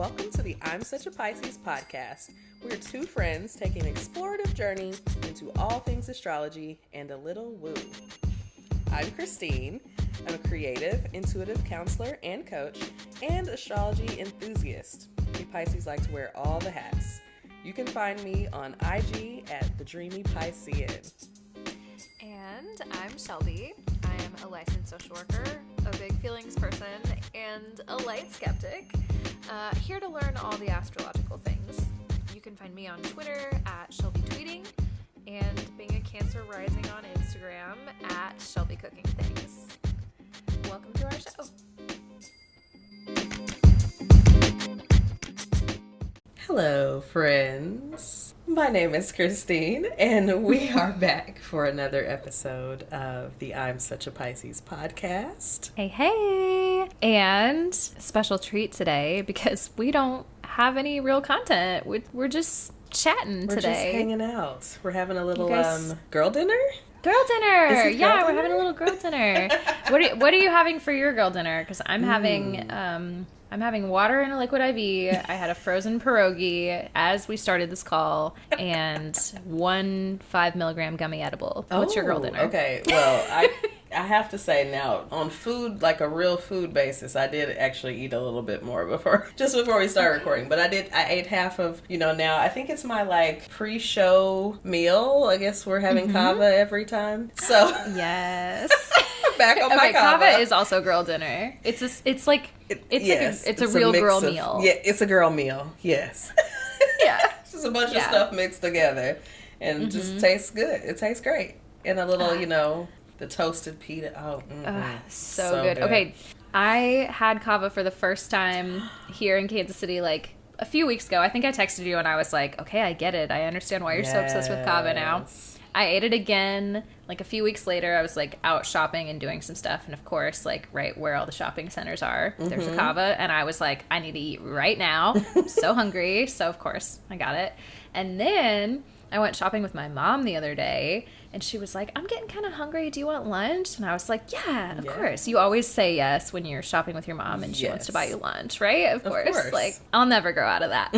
Welcome to the I'm Such a Pisces podcast. We're two friends taking an explorative journey into all things astrology and a little woo. I'm Christine. I'm a creative, intuitive counselor and coach, and astrology enthusiast. We Pisces like to wear all the hats. You can find me on IG at The Dreamy Piscean. And I'm Shelby. I am a licensed social worker, a big feelings person, and a light skeptic. Here to learn all the astrological things. You can find me on Twitter at Shelby Tweeting, and being a Cancer rising on Instagram at Shelby Cooking Things. Welcome to our show. Hello, friends. My name is Christine, and we are back for another episode of the I'm Such a Pisces podcast. Hey! And special treat today because we don't have any real content. We're just chatting today. We're just hanging out. We're having a little girl dinner? Girl dinner! Is it girl dinner? We're having a little girl dinner. What are you having for your girl dinner? Because I'm having water and a liquid IV. I had a frozen pierogi as we started this call, and 1 5-milligram gummy edible. What's your girl dinner? Okay, well, I have to say now, on food, like a real food basis, I did actually eat a little bit more before we started recording. But I ate half of, now I think it's my like pre-show meal. I guess we're having kava every time. So yes. Back on my kava. Kava is also girl dinner. It's a real girl meal. Yeah, it's a girl meal. Yes. Yeah. It's just a bunch of stuff mixed together, and it just tastes good. It tastes great, and a little, the toasted pita. Oh, so good. Okay, I had kava for the first time here in Kansas City like a few weeks ago. I think I texted you and I was like, okay, I get it. I understand why you're so obsessed with kava now. I ate it again like a few weeks later. I was like out shopping and doing some stuff, and of course, like right where all the shopping centers are, there's a kava, and I was like, I need to eat right now. I'm so hungry. So of course I got it. And then I went shopping with my mom the other day, and she was like, I'm getting kind of hungry. Do you want lunch? And I was like, yeah, of course. You always say yes when you're shopping with your mom and she wants to buy you lunch, right? Of course. Like, I'll never grow out of that.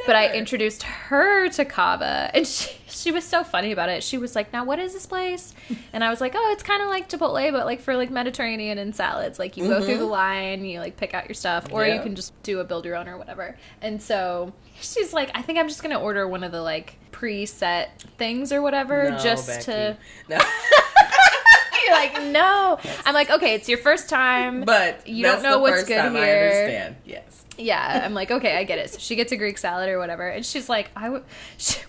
But I introduced her to kava, and she was so funny about it. She was like, now what is this place? And I was like, oh, it's kind of like Chipotle, but like for like Mediterranean and salads. Like you go through the line, you like pick out your stuff, or you can just do a build your own or whatever. And so she's like, I think I'm just going to order one of the like preset things or whatever, No. You're like, no. I'm like, okay, it's your first time, but you don't know what's good here. I understand. Yes. Yeah, I'm like, okay, I get it. So she gets a Greek salad or whatever, and she's like,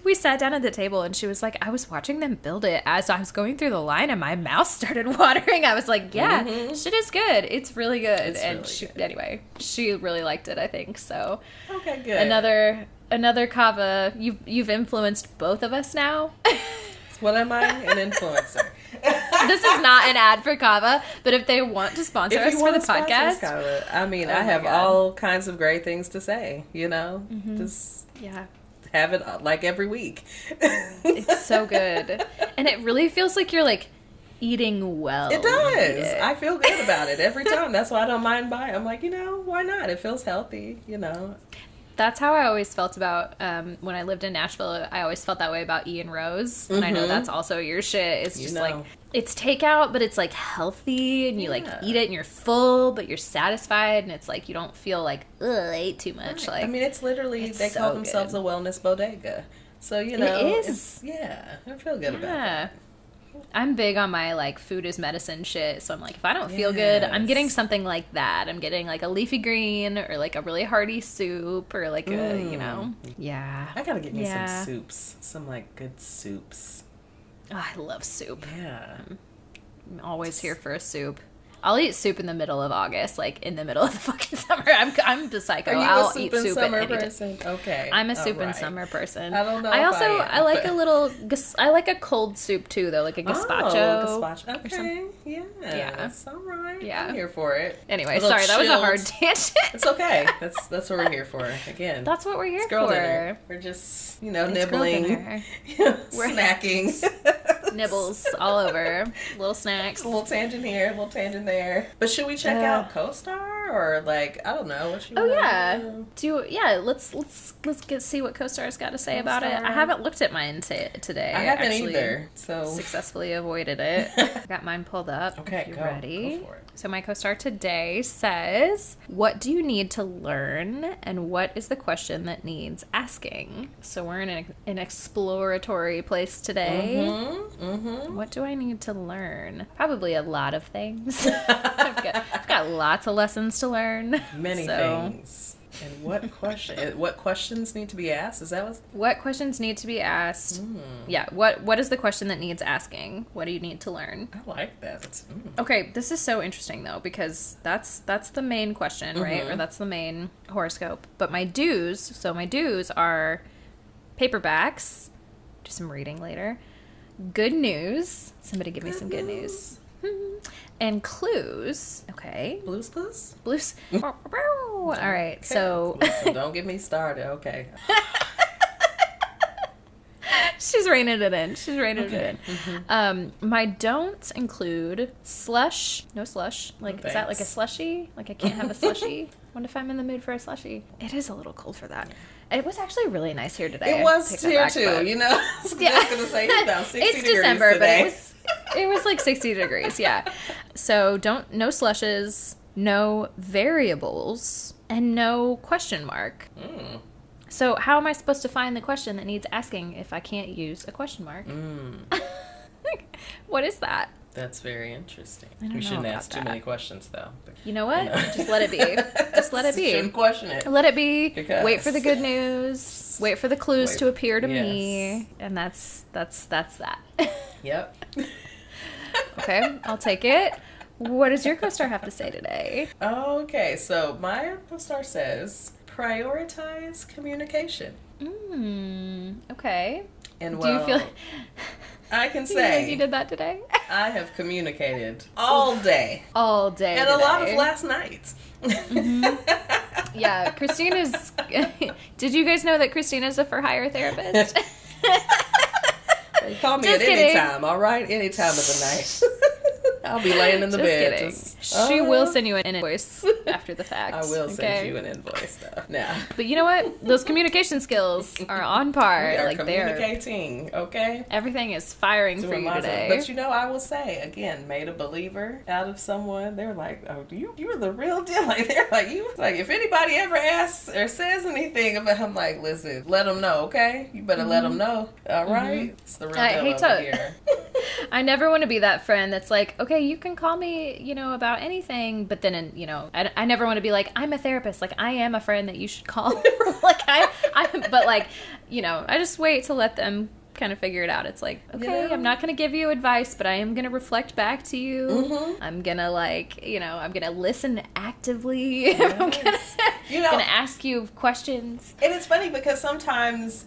we sat down at the table, and she was like, I was watching them build it as I was going through the line, and my mouth started watering. I was like, yeah, shit is good. It's really good. Anyway, she really liked it, I think. So, okay, good. Another kava. You've influenced both of us now. What am I? An influencer. This is not an ad for kava, but if they want to sponsor us for the podcast, kava, I mean, I have all kinds of great things to say, just have it like every week. It's so good. And it really feels like you're like eating well. It does. I feel good about it every time. That's why I don't mind buying. I'm like, why not? It feels healthy, That's how I always felt about when I lived in Nashville. I always felt that way about Ian Rose. And I know that's also your shit. It's just like, it's takeout, but it's like healthy, and you like eat it and you're full, but you're satisfied, and it's like you don't feel like, ugh, I ate too much. Right. Like, I mean, it's literally, they call themselves a wellness bodega. So, it is. I feel good about that. I'm big on my like food is medicine shit, so I'm like, if I don't feel good, I'm getting something like that. I'm getting like a leafy green or like a really hearty soup or like a, yeah. I gotta get me some soups, some like good soups. Oh, I love soup. Yeah. I'm always here for a soup. I'll eat soup in the middle of August, like in the middle of the fucking summer. I'm the psycho. Are you I'll a soup eat and soup summer at any person? Okay. I'm a soup and summer person. I don't know. I like a cold soup too, though, like a gazpacho. Oh, gazpacho. Okay. Yeah. All right. Yeah. I'm here for it. Anyway, sorry, that was a hard tangent. It's okay. That's what we're here for. Again. That's what we're here girl for. Dinner. We're just, nibbling, We're snacking. Nibbles all over. Little snacks. A little tangent here, a little tangent there. But should we check out CoStar? co-star, or like, I don't know what you let's see what co-star's got to say about it. I haven't looked at mine today. I haven't either, so successfully avoided it. I got mine pulled up. Okay, if you're go. ready. Go for it. So my co-star today says, what do you need to learn, and what is the question that needs asking? So we're in an exploratory place today. What do I need to learn? Probably a lot of things. I've got lots of lessons to learn. Many things. And what questions need to be asked? Is that what questions need to be asked? Yeah. What is the question that needs asking? What do you need to learn? I like that. Okay, this is so interesting though, because that's the main question, right? Or that's the main horoscope. But my do's are paperbacks. Do some reading later. Good news. Somebody give me some good news. And clues. Okay. Blues Clues? Blues. All right, so... Don't get me started. Okay. She's reining it in. My don'ts include slush. No slush. Like, is that like a slushie? Like, I can't have a slushie. What if I'm in the mood for a slushie? It is a little cold for that. It was actually really nice here today. It was here too, I was just going to say, it's about 60 it's degrees December, today. But it was like 60 degrees, yeah. So no slushes, no variables, and no question mark. So how am I supposed to find the question that needs asking if I can't use a question mark? What is that? That's very interesting. We shouldn't ask too many questions, though. You know what? Just let it be. Just let it be. Shouldn't question it. Let it be. Wait for the good news. Wait for the clues to appear to me. And that's that. Yep. Okay, I'll take it. What does your co-star have to say today? Okay, so my co-star says, prioritize communication. Okay. And do you feel... I can do you feel say like you did that today? I have communicated all day. All day. And today. a lot of last nights. Yeah, Christine is... Did you guys know that Christine is a for-hire therapist? Call me any time, all right? Any time of the night. I'll be laying in the bed. Kidding. She will send you an invoice after the fact. I will send you an invoice, though. Nah. But you know what? Those communication skills are on par. We are communicating, okay? Everything is firing for you today. But I will say, again, made a believer out of someone. They're like, oh, you're the real deal. Like, they're like, if anybody ever asks or says anything about him, like, listen, let them know, okay? You better let them know, all right? It's the real deal over here. I never want to be that friend that's like, okay, you can call me, about anything, but then, I never want to be like, I'm a therapist, like, I am a friend that you should call. Like, but like, I just wait to let them kind of figure it out. It's like, okay, I'm not going to give you advice, but I am going to reflect back to you. I'm going to I'm going to listen actively. Yes. I'm going to ask you questions. And it's funny because sometimes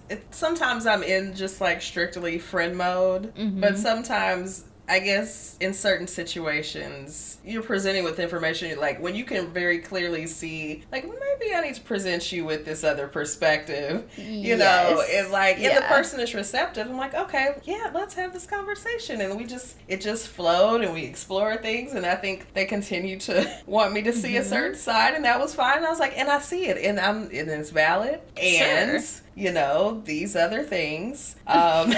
I'm in just like strictly friend mode, but sometimes I guess in certain situations, you're presenting with information, like when you can very clearly see, like, maybe I need to present you with this other perspective, you know, and like, if the person is receptive, I'm like, okay, yeah, let's have this conversation. And it just flowed and we explored things. And I think they continue to want me to see a certain side, and that was fine. And I was like, and I see it, and it's valid. And, these other things, and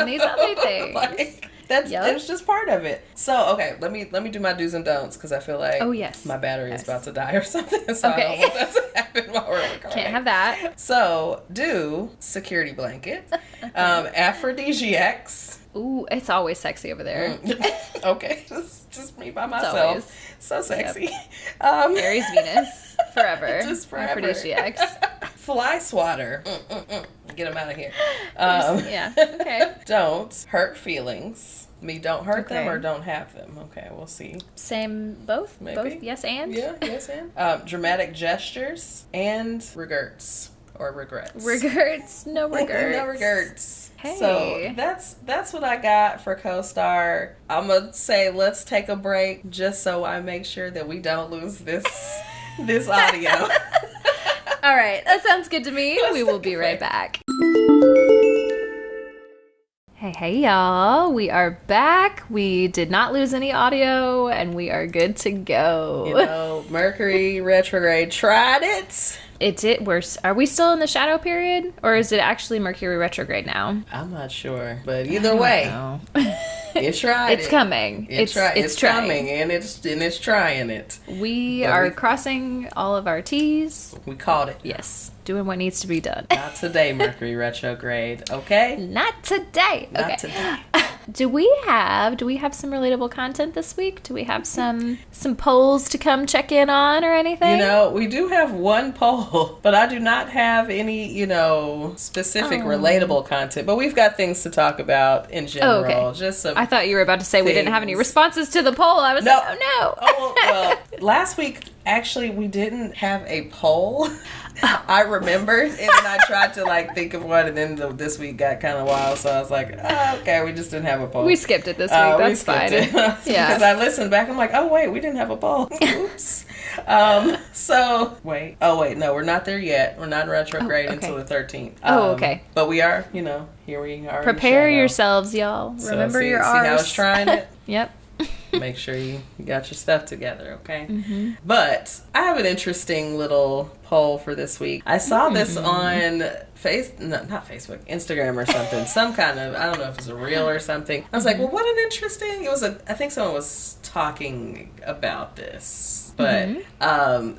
these other things. Like, it's just part of it. So, okay, let me do my do's and don'ts, because I feel like my battery is about to die or something. So I don't want that to happen while we're recording. Can't have that. So, do security blanket, aphrodisiacs. Ooh, it's always sexy over there. Okay, just me by myself. So sexy. Aries, Venus, forever. Just forever. Aphrodisiacs. Fly swatter. Get them out of here. Okay. Don't hurt feelings. Don't hurt them or don't have them. Okay, we'll see. Same, both? Maybe. Both, yes and? Yeah, yes and. Dramatic gestures and regrets or regrets. Regrets, no regrets. No regrets. Hey. So that's what I got for co-star. I'm going to say let's take a break just so I make sure that we don't lose this audio. All right, that sounds good to me. We will be right back. Hey, y'all. We are back. We did not lose any audio, and we are good to go. You know, Mercury retrograde tried it. It did. Are we still in the shadow period, or is it actually Mercury retrograde now? I'm not sure, but either way, it tried. It's coming. It's coming, and it's trying it. We are crossing all of our T's. We called it. Yes, doing what needs to be done. Not today, Mercury retrograde. Okay. Not today. Not today. Do we have some relatable content this week? Do we have some polls to come check in on or anything? You know, we do have one poll, but I do not have any, specific relatable content. But we've got things to talk about in general. Oh, okay. Just some. I thought you were about to say we didn't have any responses to the poll. I was like, oh no. Oh, well, last week, actually, we didn't have a poll. I remembered, and then I tried to think of one, and then this week got kind of wild, so I was like, okay, we just didn't have a poll. We skipped it this week. That's fine. Yeah, because I listened back. I'm like, oh wait, we didn't have a poll. Oops. So wait. Oh wait, no, we're not there yet. We're not in retrograde until the 13th. Okay. But we are. Here we are. Prepare yourselves, y'all. Remember your R's. See how I was trying it. Yep. Make sure you got your stuff together, okay? Mm-hmm. But I have an interesting little poll for this week. I saw this on not Facebook, Instagram or something. Some kind of, I don't know if it's a reel or something. I was like, well, what an interesting, I think someone was talking about this. But,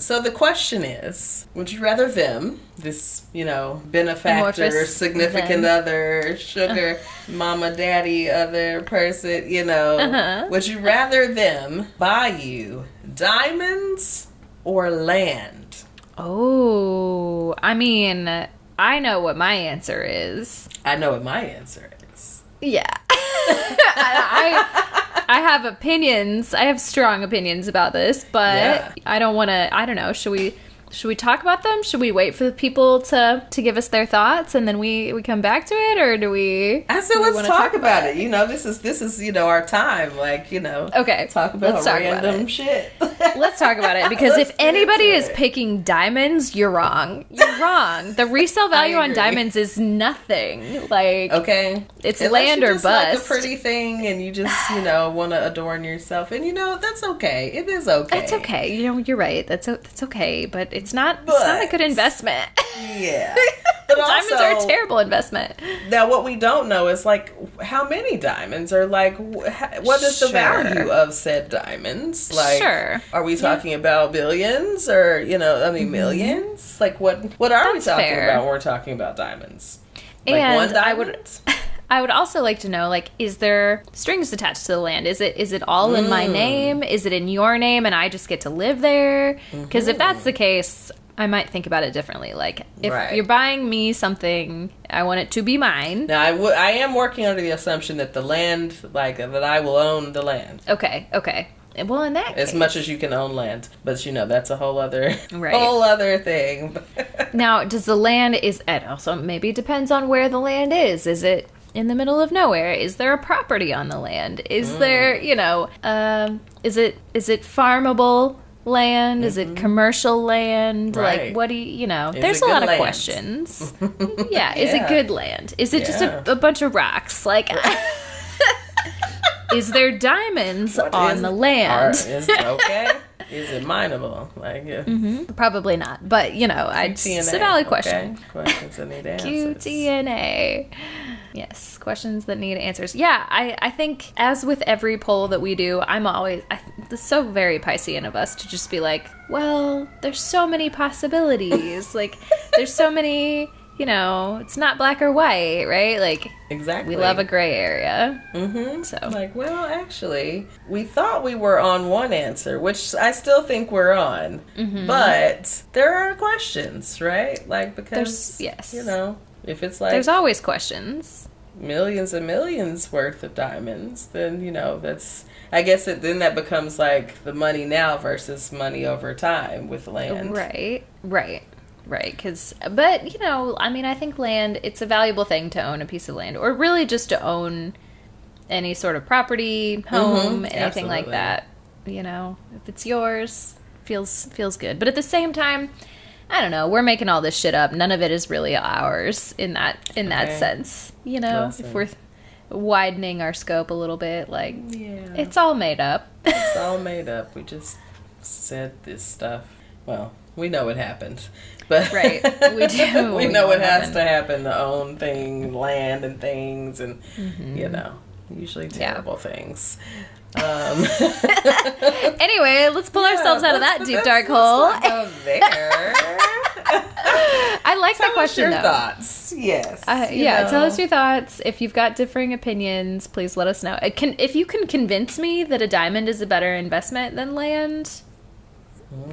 so the question is, would you rather this, benefactor, Amorphous significant other, sugar, mama, daddy, other person, would you rather them buy you diamonds or land? Oh, I mean, I know what my answer is. I know what my answer is. Yeah. I have opinions. I have strong opinions about this, but I don't want to, I don't know, should we talk about them? Should we wait for the people to give us their thoughts and then we come back to it, or do we? I said let's talk about it. This is our time. Okay, talk about random shit. Let's talk about it, because if anybody is picking diamonds, you're wrong. You're wrong. The resale value on diamonds is nothing. Okay, it's land or bust. Like a pretty thing, and you just want to adorn yourself, and that's okay. It is okay. It's okay. You're right. That's okay, but it's not a good investment. Yeah. But diamonds are a terrible investment. Now, what we don't know is how many diamonds, or what is the value of said diamonds? Sure. Are we talking about billions, or millions? What are we talking about when we're talking about diamonds? And one diamond? I would also like to know, is there strings attached to the land? Is it all in my name? Is it in your name and I just get to live there? Because if that's the case, I might think about it differently. If you're buying me something, I want it to be mine. Now, I am working under the assumption that the land, that I will own the land. Okay. Well, in that case, as much as you can own land, but that's a whole other whole other thing. Now, does the land it also maybe depends on where the land is? Is it in the middle of nowhere? Is there a property on the land? Is there, is it farmable land? Is it commercial land? Right. What do you there's a lot of questions. Yeah. Is it good land? Is it just a bunch of rocks? Is there diamonds on the land? Is it mineable? Probably not. But, it's a valid question. Okay. Questions that need answers. QTNA. Yes, questions that need answers. Yeah, I think, as with every poll that we do, it's so very Piscean of us to just be well, there's so many possibilities. There's so many... it's not black or white, right? Exactly. We love a gray area. Mm-hmm. So, well, actually, we thought we were on one answer, which I still think we're on. Mm-hmm. But there are questions, right? Because, if it's there's always questions. Millions and millions worth of diamonds, then, that's... I guess then that becomes the money now versus money over time with land. Right. But, I think land, it's a valuable thing to own a piece of land, or really just to own any sort of property, home, anything like that. If it's yours, feels good. But at the same time, I don't know, we're making all this shit up. None of it is really ours in that sense. Listen. widening our scope a little bit. Like, it's all made up. It's all made up. We just said this stuff. Well, we know it happened. But right. We do. we know it has to happen to own land and things and, usually terrible things. Anyway, let's pull ourselves out of that deep dark hole. There. I like that question, though. Thoughts. Yes. Tell us your thoughts. If you've got differing opinions, please let us know. If you can convince me that a diamond is a better investment than land,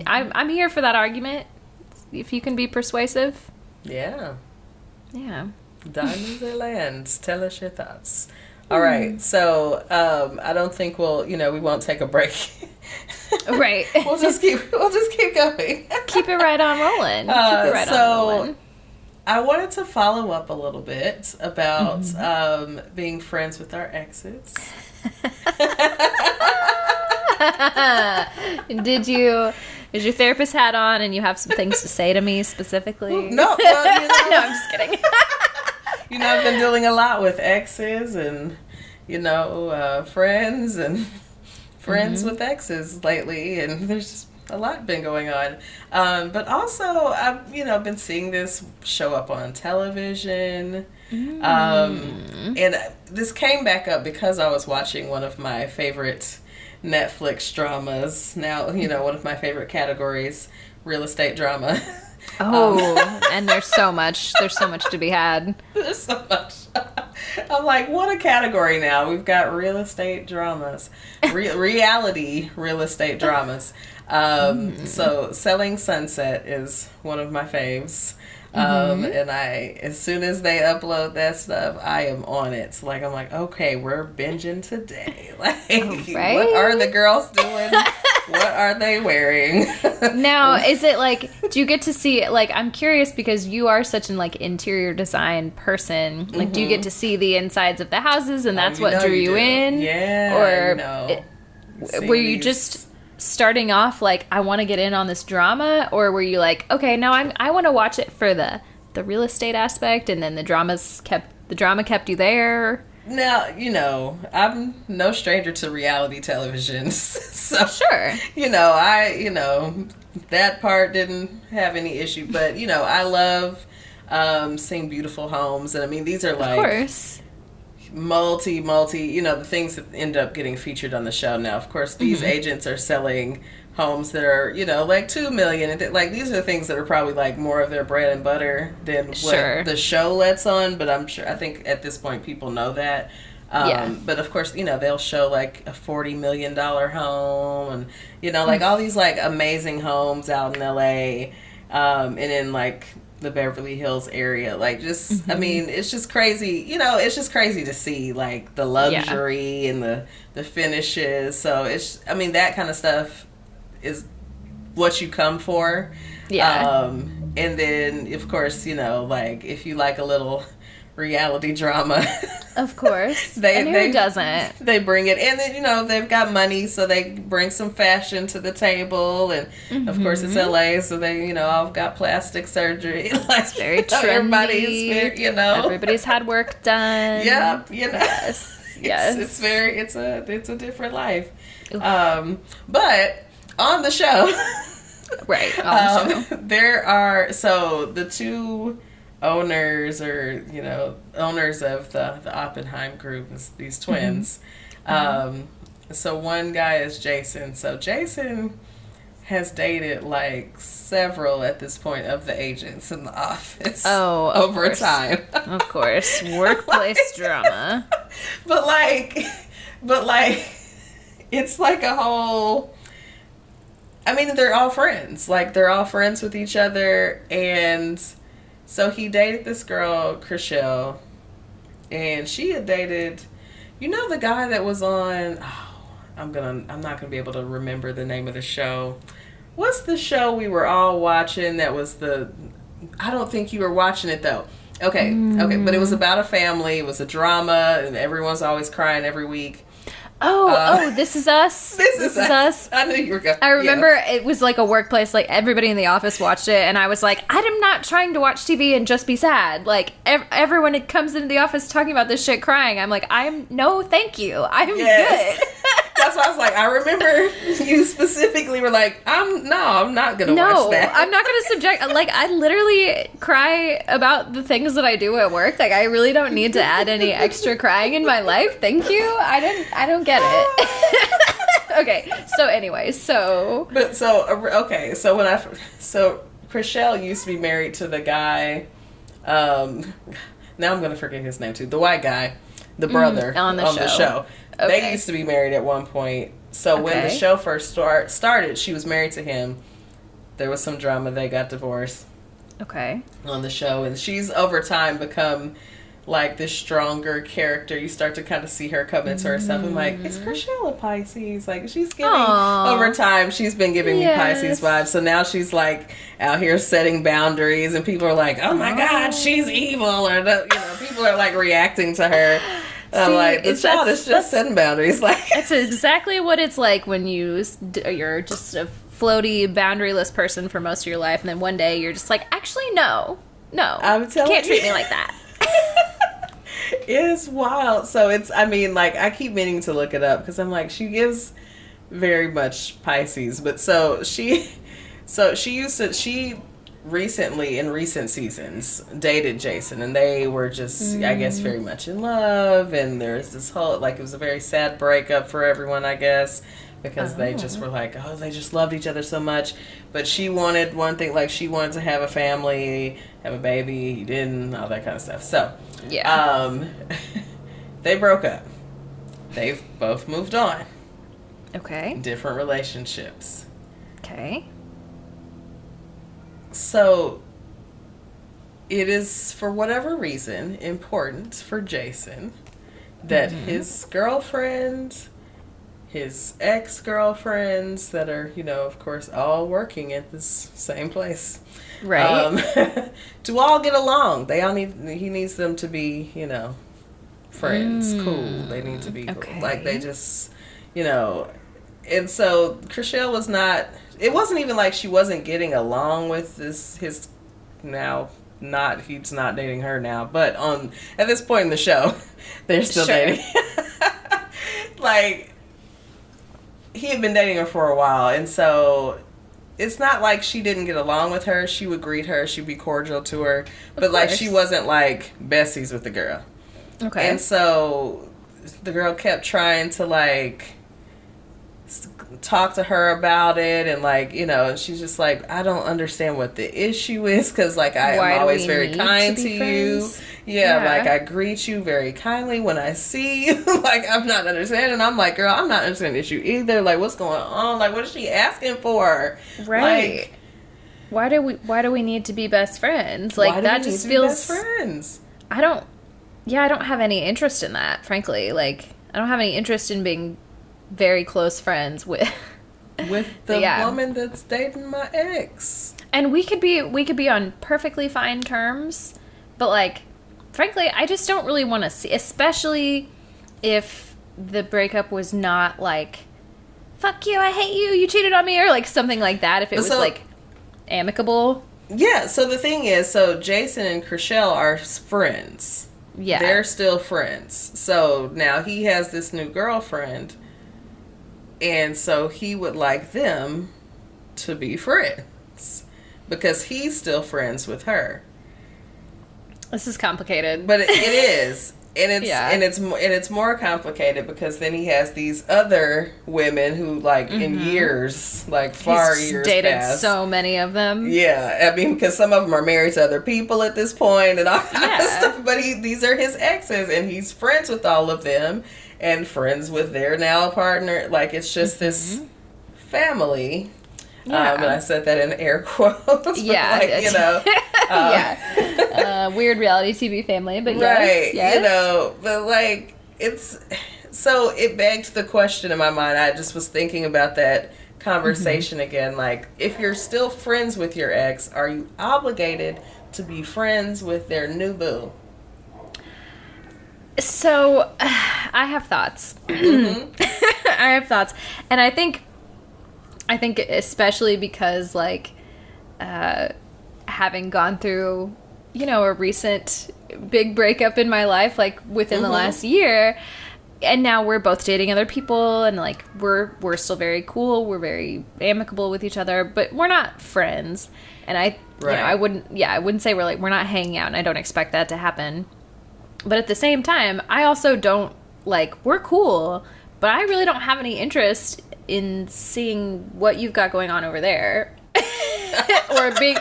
I'm here for that argument. If you can be persuasive. Yeah. Yeah. Diamonds or lands? Tell us your thoughts. All right, so I don't think we won't take a break. Right. We'll just keep going. Keep it right on rolling. On rolling. I wanted to follow up a little bit about being friends with our exes. Is your therapist hat on and you have some things to say to me specifically? No, no, I'm just kidding. I've been dealing a lot with exes and, friends and friends with exes lately, and there's just a lot been going on. But also, I've, been seeing this show up on television. And this came back up because I was watching one of my favorite Netflix dramas. Now, one of my favorite categories, real estate drama. And there's so much to be had. There's so much. I'm like, what a category now. We've got real estate dramas. Reality real estate dramas. So Selling Sunset is one of my faves. And as soon as they upload that stuff, I am on it. So I'm like, okay, we're binging today. What are the girls doing? What are they wearing? Now, is it do you get to see it? I'm curious because you are such an interior design person. Do you get to see the insides of the houses and that's what drew you in? Yeah. Or were you just starting off I want to get in on this drama, or were you okay, now I want to watch it for the real estate aspect, and then the drama kept you there? Now, I'm no stranger to reality television, so sure, that part didn't have any issue, but I love seeing beautiful homes, and I mean these are of course. multi the things that end up getting featured on the show. Now of course these agents are selling homes that are $2 million, and these are things that are probably more of their bread and butter than what the show lets on, but I think at this point people know that. But of course they'll show a $40 million home, and all these amazing homes out in LA, and in the Beverly Hills area. I mean, it's just crazy. It's just crazy to see the luxury and the finishes. So that kind of stuff is what you come for. Yeah. And then of course, if you like a little reality drama, of course. Who doesn't? They bring it, and then they've got money, so they bring some fashion to the table, and of course it's LA, so they all got plastic surgery. It's very trendy. Everybody's had work done. Yep. Yes. It's a different life. But on the show, right? On the show, there are the two owners of the Oppenheim group, these twins. So one guy is Jason. So Jason has dated several at this point of the agents in the office. Over time. Of course, workplace drama. But it's a whole. I mean, they're all friends. They're all friends with each other, and so he dated this girl, Chriselle, and she had dated, the guy that was on. I'm not gonna be able to remember the name of the show. What's the show we were all watching? That was I don't think you were watching it though. Okay, but it was about a family. It was a drama, and everyone's always crying every week. This Is Us. This is us. I knew you were going. I remember it was like a workplace, like everybody in the office watched it, and I was like, I'm not trying to watch TV and just be sad. Like everyone comes into the office talking about this shit, crying. I'm like, no, thank you. I'm good. That's why I was like, I remember you specifically were like, I'm not gonna watch that. I'm not gonna subject. Like, I literally cry about the things that I do at work. Like, I really don't need to add any extra crying in my life. Thank you. I don't get it. Okay. So anyway, so Chriselle used to be married to the guy. Now I'm gonna forget his name too. The white guy, the brother on the show. Okay. They used to be married at one point. So when the show first started, she was married to him. There was some drama. They got divorced. Okay. On the show. And she's over time become like this stronger character. You start to kind of see her come into herself. I'm like, it's Chriselle a Pisces? Like, she's giving, over time, she's been giving me Pisces vibes. So now she's like out here setting boundaries and people are like, oh my God, she's evil. Or, people are like reacting to her. I'm like, the child is just setting boundaries. Like, that's exactly what it's like when you're just a floaty, boundaryless person for most of your life, and then one day you're just like, actually, no, I'm telling you can't treat me like that. It's wild. So I keep meaning to look it up because I'm like, she gives very much Pisces, but she recently in recent seasons dated Jason, and they were just I guess very much in love, and there's this whole it was a very sad breakup for everyone, I guess, because they just were like, they just loved each other so much. But she wanted one thing, like she wanted to have a family, have a baby. He didn't, all that kind of stuff. So they broke up. They've both moved on. Okay. Different relationships. Okay. So, it is, for whatever reason, important for Jason that his girlfriend, his ex-girlfriends that are, of course, all working at this same place. Right. To all get along. He needs them to be, friends. Cool. They need to be cool. Okay. Like, they just, and so Chriselle was not, it wasn't even like she wasn't getting along with he's not dating her now, but at this point in the show, they're still dating. Like, he had been dating her for a while, and so it's not like she didn't get along with her. She would greet her, she'd be cordial to her, but like she wasn't like besties with the girl. Okay. And so the girl kept trying to like talk to her about it, and like, and she's just like, I don't understand what the issue is, because like I'm always very kind to you. Yeah, like I greet you very kindly when I see you. Like, I'm not understanding. I'm like, girl, I'm not understanding the issue either. Like, what's going on? Like, what is she asking for? Right. Like, why do we need to be best friends? Like, that just feels best friends. I don't have any interest in that, frankly. Like, I don't have any interest in being very close friends with the woman that's dating my ex. And we could be on perfectly fine terms, but like, frankly, I just don't really want to see, especially if the breakup was not like, fuck you, I hate you, you cheated on me, or like something like that. If it was like amicable. Yeah, so the thing is, Jason and Chriselle are friends. Yeah. They're still friends. So now he has this new girlfriend, and so he would like them to be friends because he's still friends with her. This is complicated, but it is, and it's more complicated because then he has these other women who, like, in years, like far years dated past, so many of them. Yeah, I mean, because some of them are married to other people at this point and all kind of stuff. But these are his exes, and he's friends with all of them. And friends with their now partner. Like, it's just this family. Yeah. And I said that in air quotes. Yeah. Like, weird reality TV family, but right, yes. But like, so it begs the question in my mind. I just was thinking about that conversation again. Like, if you're still friends with your ex, are you obligated to be friends with their new boo? So, I have thoughts. I have thoughts. And I think especially because, like, having gone through, you know, a recent big breakup in my life, like, within the last year, and now we're both dating other people, and, like, we're still very cool, we're very amicable with each other, but we're not friends. And you know, I wouldn't say we're not hanging out, and I don't expect that to happen. But at the same time, I also don't, like, we're cool, but I really don't have any interest in seeing what you've got going on over there. or being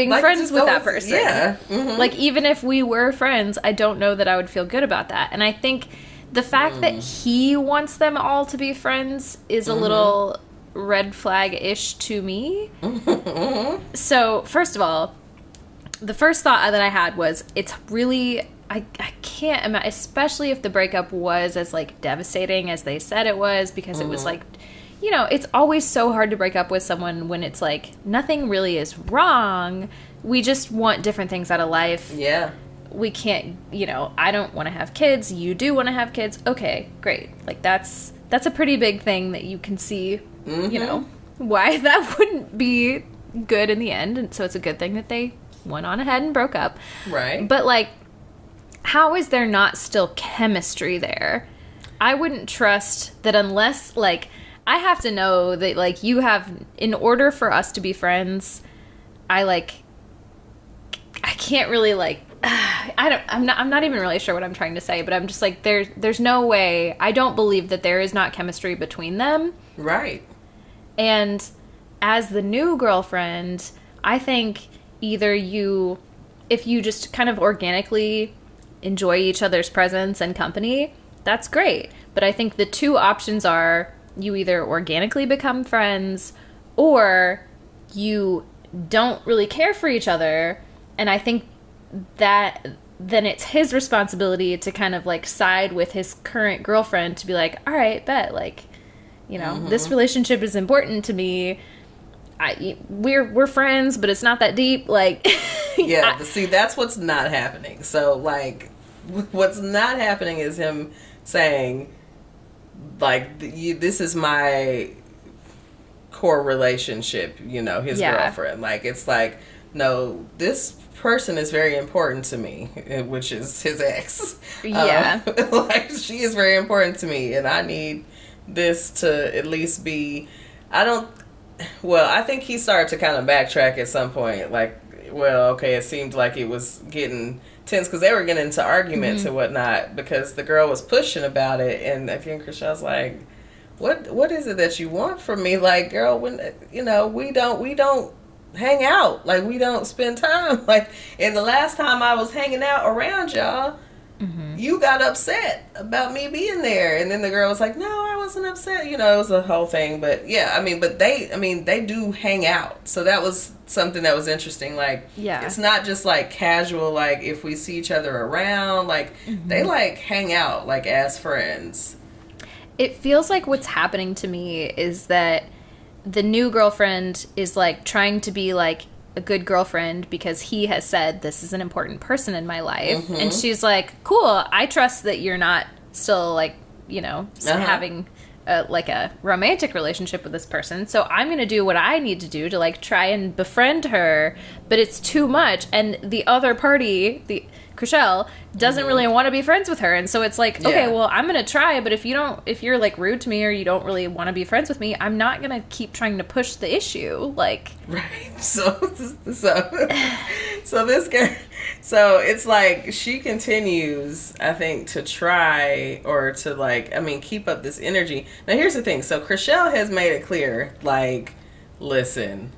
like, friends with that person. Yeah. Like, even if we were friends, I don't know that I would feel good about that. And I think the fact that he wants them all to be friends is a little red flag-ish to me. So, first of all, the first thought that I had was, it's really, I can't imagine, especially if the breakup was as, like, devastating as they said it was, because it was, like, you know, it's always so hard to break up with someone when it's, like, nothing really is wrong. We just want different things out of life. Yeah. We can't, you know, I don't want to have kids. You do want to have kids. Okay, great. Like, that's a pretty big thing that you can see, you know, why that wouldn't be good in the end. And so it's a good thing that they went on ahead and broke up. Right. But, like, how is there not still chemistry there? I wouldn't trust that unless, like, I have to know that, like, you have, in order for us to be friends, I can't really, like, I'm not even really sure what I'm trying to say, but I'm just like, there's no way, I don't believe that there is not chemistry between them. Right. And as the new girlfriend, I think either if you just kind of organically enjoy each other's presence and company, that's great. But I think the two options are, you either organically become friends, or you don't really care for each other. And I think that then it's his responsibility to kind of, like, side with his current girlfriend to be like, all right, bet, like, you know, this relationship is important to me. We're friends, but it's not that deep. Like, yeah, see, that's what's not happening. So, like, what's not happening is him saying, like, this is my core relationship, you know, his girlfriend. Like, it's like, no, this person is very important to me, which is his ex. Yeah. Like, she is very important to me, and I need this to at least be, I think he started to kind of backtrack at some point. Like, well, okay, it seemed like it was getting tense because they were getting into arguments and whatnot because the girl was pushing about it, and again, Chriselle's like, what is it that you want from me? Like, girl, when, you know, we don't hang out, like, we don't spend time, like, and the last time I was hanging out around y'all, you got upset about me being there, and then the girl was like, no, I wasn't upset, you know, it was a whole thing. But yeah, I mean, they do hang out, so that was something that was interesting. Like, it's not just like casual, like, if we see each other around, like, they, like, hang out, like, as friends. It feels like what's happening to me is that the new girlfriend is, like, trying to be, like, a good girlfriend because he has said, this is an important person in my life. And she's like, cool, I trust that you're not still, like, you know, having like a romantic relationship with this person, so I'm gonna do what I need to do to, like, try and befriend her, but it's too much, and the other party, Chriselle, doesn't really want to be friends with her, and so it's like, okay, well, I'm gonna try, but if you're, like, rude to me or you don't really want to be friends with me, I'm not gonna keep trying to push the issue, like, right. So this girl, so it's like she continues, I think, to try or to, like, I mean, keep up this energy. Now, here's the thing. So Chriselle has made it clear, like, listen,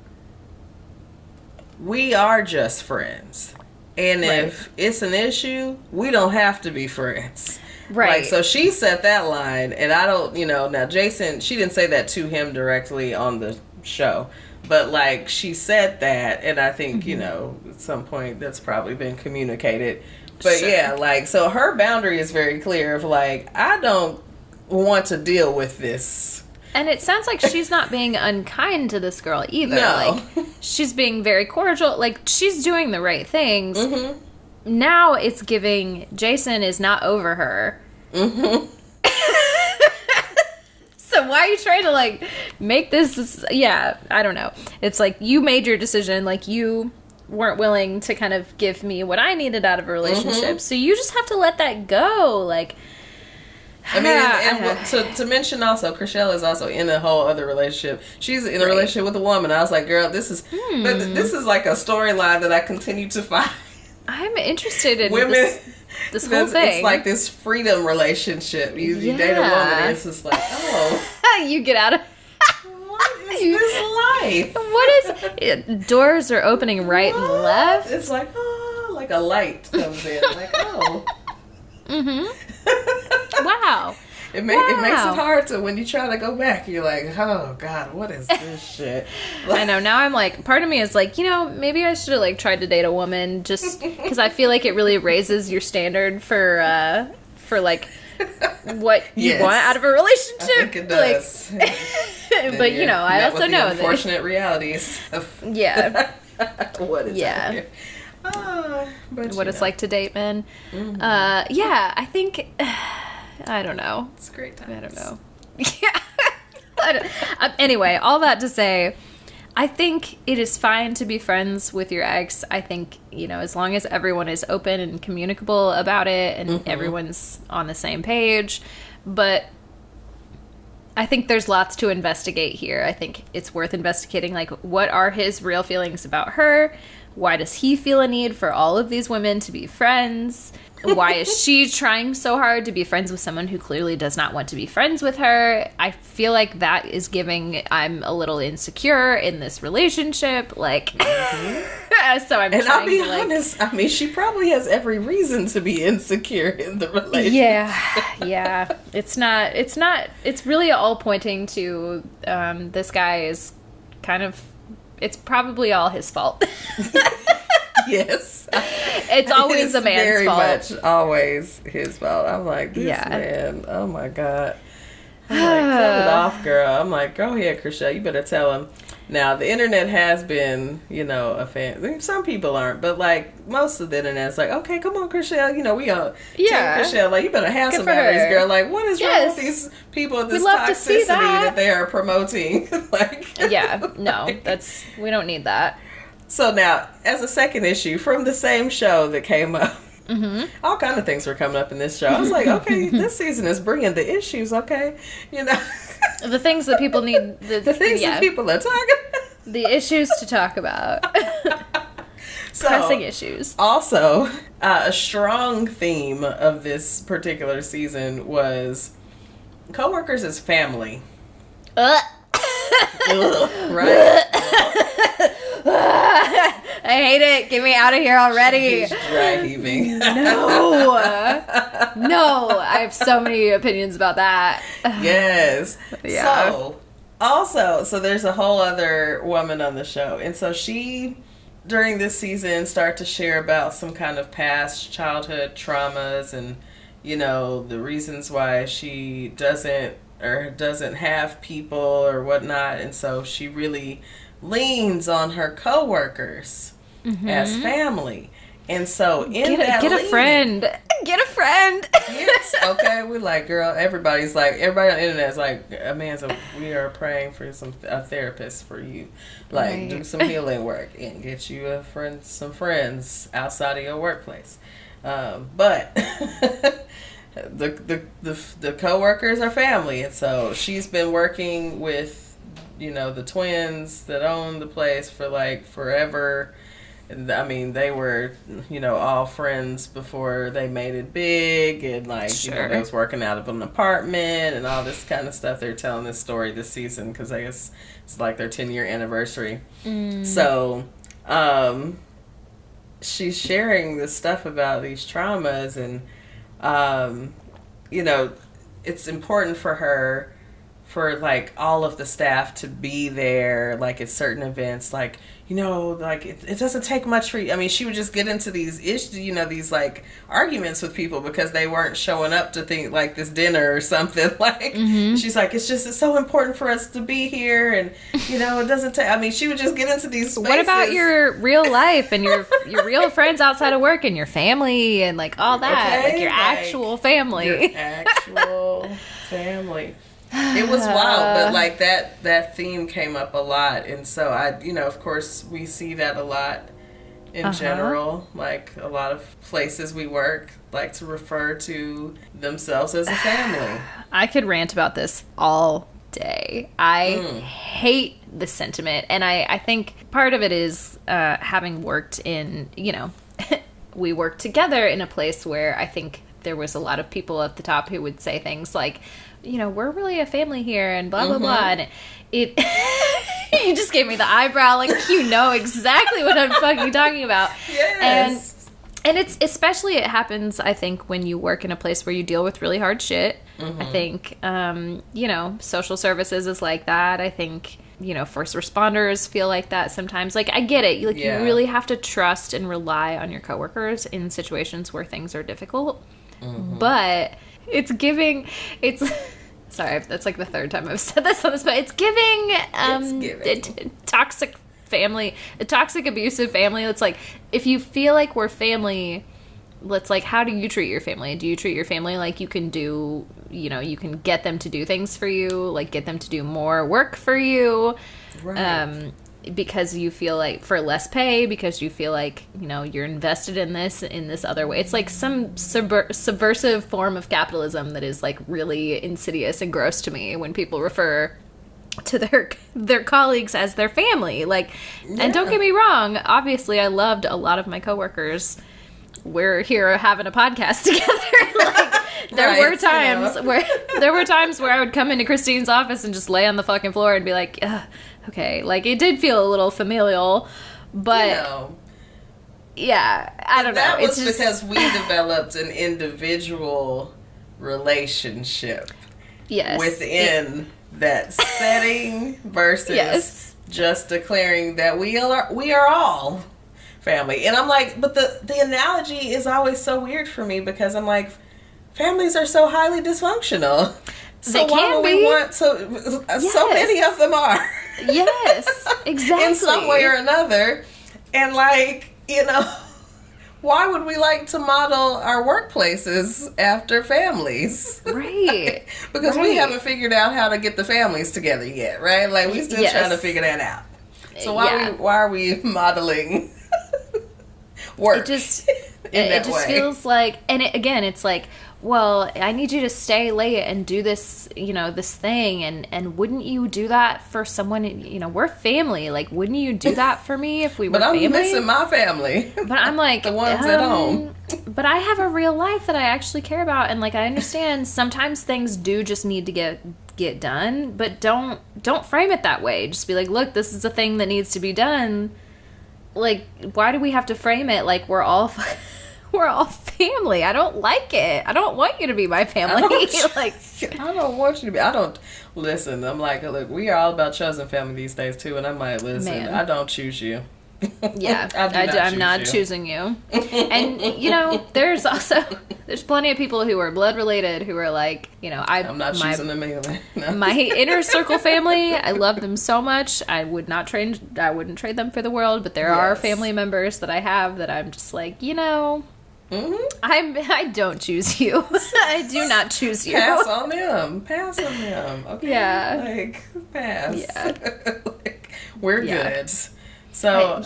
we are just friends. And if it's an issue, we don't have to be friends. Right. Like, so she set that line, and I don't, you know, now Jason, she didn't say that to him directly on the show, but, like, she said that, and I think, you know, at some point that's probably been communicated. But yeah, like, so her boundary is very clear of, like, I don't want to deal with this. And it sounds like she's not being unkind to this girl either. No. Like, she's being very cordial. Like, she's doing the right things. Now it's giving Jason is not over her. Mm-hmm. So why are you trying to, like, make this... Yeah, I don't know. It's like, you made your decision. Like, you weren't willing to kind of give me what I needed out of a relationship. So you just have to let that go. Like... I mean, and to mention also, Chriselle is also in a whole other relationship. She's in a relationship with a woman. I was like, girl, this is like a storyline that I continue to find. I'm interested in women. This whole thing. It's like this freedom relationship. You date a woman, and it's just like, oh, you get out of. What is this life? What is it? Doors are opening right and left. It's like, oh, like a light comes in. Like, oh. Wow. It makes it hard to, when you try to go back, you're like, oh God, what is this shit? I know. Now I'm like, part of me is like, maybe I should have like tried to date a woman, just because I feel like it really raises your standard for like what you want out of a relationship. I think it does. Like, but I also know that unfortunate realities of what is out here. But what it's like to date men. Mm-hmm. I think I don't know. It's a great time. I don't know. Anyway, all that to say, I think it is fine to be friends with your ex. I think, as long as everyone is open and communicable about it and everyone's on the same page. But I think there's lots to investigate here. I think it's worth investigating, like, what are his real feelings about her? Why does he feel a need for all of these women to be friends? Why is she trying so hard to be friends with someone who clearly does not want to be friends with her? I feel like that is giving I'm a little insecure in this relationship. Like, so I'm. And I'll be honest. I mean, she probably has every reason to be insecure in the relationship. Yeah. It's not. It's really all pointing to this guy is kind of. It's probably all his fault. Yes. It's always the man's fault. Very much always his fault. I'm like, this man, oh my God. I'm like, cut it off, girl. I'm like, go ahead, Chriselle, you better tell him. Now, the internet has been, a fan. I mean, some people aren't, but like, most of the internet's like, okay, come on, Chriselle, we on Team Chriselle, like, you better have some batteries, girl. Like, what is wrong with these people, this toxicity that they are promoting? Like, we don't need that. So now, as a second issue from the same show that came up, all kind of things were coming up in this show. I was like, okay, this season is bringing the issues, okay? The things that people need. The things that people are talking about. The issues to talk about. Pressing issues. Also, a strong theme of this particular season was coworkers as family. Right? I hate it. Get me out of here already. She's dry heaving. No, I have so many opinions about that. Yes. Yeah. So there's a whole other woman on the show, and so she, during this season, started to share about some kind of past childhood traumas and, the reasons why she doesn't have people or whatnot, and so she really leans on her coworkers as family. And so get a friend. Yes. Okay. We're like, girl, everybody on the internet is like, Amanda, we are praying for a therapist for you. Like, do some healing work and get you some friends outside of your workplace. But the coworkers are family, and so she's been working with the twins that own the place for like forever. I mean, they were all friends before they made it big, and like they was working out of an apartment and all this kind of stuff. They're telling this story this season because I guess it's like their 10-year anniversary. So she's sharing this stuff about these traumas, and it's important for her for like all of the staff to be there, like at certain events, like, you know, like it doesn't take much for you. I mean, she would just get into these issues, you know, these like arguments with people because they weren't showing up to think like this dinner or something. Like, she's like, it's so important for us to be here, and you know, it doesn't take. I mean, she would just get into these spaces. What about your real life and your real friends outside of work and your family and like all that, like your actual family, your actual family. It was wild, but like that theme came up a lot, and so I, you know, of course we see that a lot in general. Like a lot of places we work like to refer to themselves as a family. I could rant about this all day. I hate the sentiment, and I think part of it is having worked in, you know, we worked together in a place where I think there was a lot of people at the top who would say things like, you know, we're really a family here and blah, blah, blah. And it you just gave me the eyebrow, like, you know exactly what I'm fucking talking about. Yes. And it's, especially it happens, I think, when you work in a place where you deal with really hard shit. I think, you know, social services is like that. I think, you know, first responders feel like that sometimes. Like, I get it. Like, you really have to trust and rely on your coworkers in situations where things are difficult. But it's giving, sorry, that's like the third time I've said this on this, but it's giving, toxic family, a toxic abusive family. It's like, if you feel like we're family, let's like, how do you treat your family? Do you treat your family like you can do, you know, you can get them to do things for you, like get them to do more work for you? Right. Because you feel like for less pay, because you feel like, you know, you're invested in this other way. It's like some subversive form of capitalism that is like really insidious and gross to me when people refer to their colleagues as their family. Like, and don't get me wrong, obviously I loved a lot of my coworkers. We're here having a podcast together. Like, there were times where I would come into Christine's office and just lay on the fucking floor and be like, ugh. Okay, like, it did feel a little familial, but, you know, yeah, I don't know. That was just because we developed an individual relationship within that setting versus just declaring that we are all family. And I'm like, but the analogy is always so weird for me because I'm like, families are so highly dysfunctional. So why would we want to? So many of them are. Yes, exactly. In some way or another. And like, you know, why would we like to model our workplaces after families? Right. Because we haven't figured out how to get the families together yet, right? Like, we still trying to figure that out. So why are we modeling work? It just feels like, and it's like, well, I need you to stay late and do this, you know, this thing, and wouldn't you do that for someone, you know, we're family, like, wouldn't you do that for me if we were family? But I'm missing my family. But I'm like, the ones at home. But I have a real life that I actually care about, and like, I understand sometimes things do just need to get done, but don't frame it that way. Just be like, look, this is a thing that needs to be done. Like, why do we have to frame it like we're all family? I don't like it. I don't want you to be my family. I don't want you to be. Listen, I'm like, look, we are all about chosen family these days too, and I'm like, listen, I don't choose you. Yeah, I'm not choosing you. And, you know, there's plenty of people who are blood related who are like, you know, I'm not choosing them either. No. My inner circle family, I love them so much. I wouldn't trade them for the world, but there are family members that I have that I'm just like, you know, I don't choose you. I do not choose you. Pass on them. Okay. Yeah. Like, pass. Yeah. Like, we're good. So,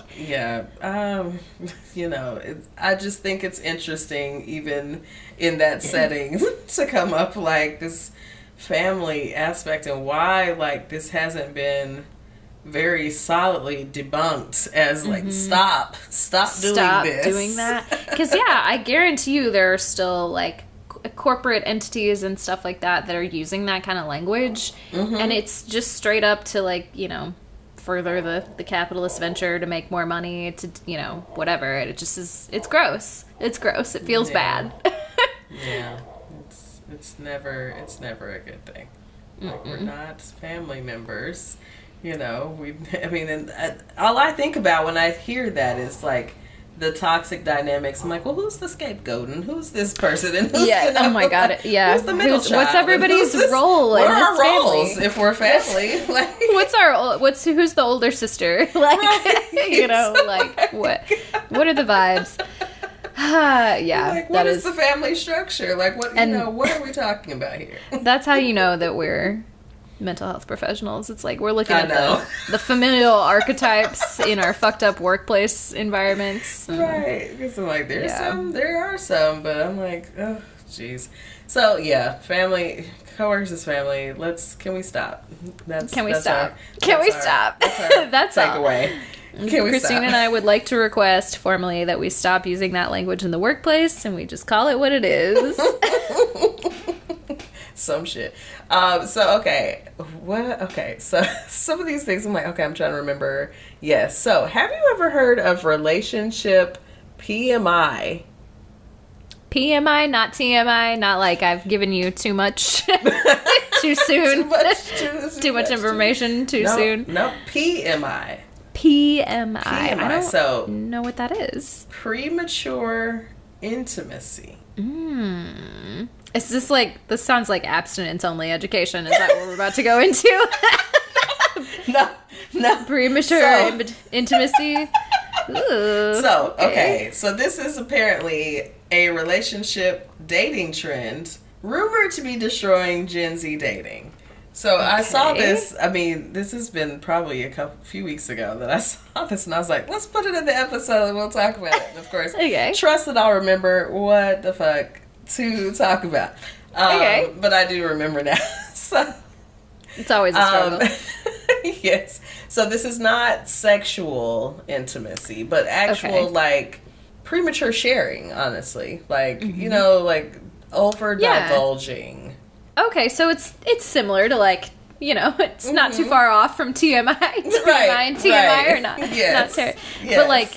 you know, I just think it's interesting, even in that setting, to come up like this family aspect and why, like, this hasn't been very solidly debunked as, like, stop doing that. Because, I guarantee you there are still, like, corporate entities and stuff like that that are using that kind of language. And it's just straight up to, like, you know, further the capitalist venture to make more money, to, you know, whatever. It just is, it's gross. It feels bad. Yeah. It's never a good thing. Like, we're not family members. You know, and all I think about when I hear that is like the toxic dynamics. I'm like, well, who's the scapegoat and who's this person and who's, yeah, oh my god, yeah. Who's the middle child? What's everybody's role what in are this our family? roles if we're family? Like, who's the older sister? Like, right, you know, like what are the vibes? Yeah, like, what is the family structure? Like, what what are we talking about here? That's how you know that we're mental health professionals. It's like we're looking at the familial archetypes in our fucked up workplace environments. Right, because I'm like, there are some, but I'm like, oh, jeez. So yeah, family, coworkers is family. Can we stop? Can we stop? That's our takeaway. Christine and I would like to request formally that we stop using that language in the workplace and we just call it what it is. Some shit. Okay. So some of these things I'm like, okay, I'm trying to remember. Yes. So have you ever heard of relationship PMI? PMI, not TMI, not like I've given you too much too soon. Too much information too soon. No, PMI. PMI. I don't know what that is. Premature intimacy. Is this like, this sounds like abstinence only education. Is that what we're about to go into? No. Premature intimacy. Ooh, so, okay. So this is apparently a relationship dating trend rumored to be destroying Gen Z dating. So I saw this, this has been probably few weeks ago that I saw this and I was like, let's put it in the episode and we'll talk about it. And of course, trust that I'll remember what the fuck to talk about. But I do remember now. So it's always a struggle. Yes. So this is not sexual intimacy, but actual like premature sharing, honestly. Like, like over divulging. Okay, so it's similar to like, it's not too far off from TMI. TMI and TMI are not. Yes. But like,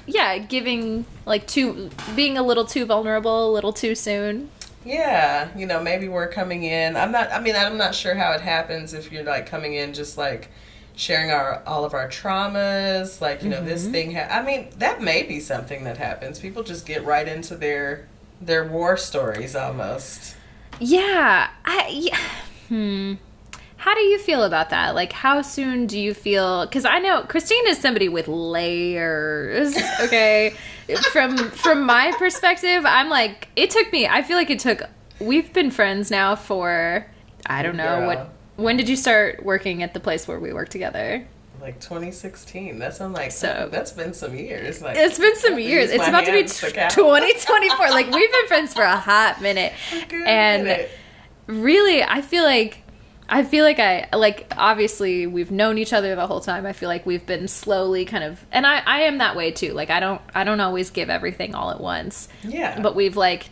yeah, giving like being a little too vulnerable, a little too soon. Yeah, maybe we're coming in. I'm not sure how it happens if you're like coming in just like sharing all of our traumas, like, this thing. That may be something that happens. People just get right into their war stories almost. Yeah. How do you feel about that? Like, how soon do you feel... Because I know Christine is somebody with layers, okay? From my perspective, I'm like... I feel like we've been friends now for... I don't know, when did you start working at the place where we work together? Like 2016. That's been some years. Like, it's been some years. It's about to be 2024. Like, we've been friends for a hot minute. Really, I feel like obviously we've known each other the whole time. I feel like we've been slowly kind of, and I am that way too. Like, I don't always give everything all at once. Yeah. But we've like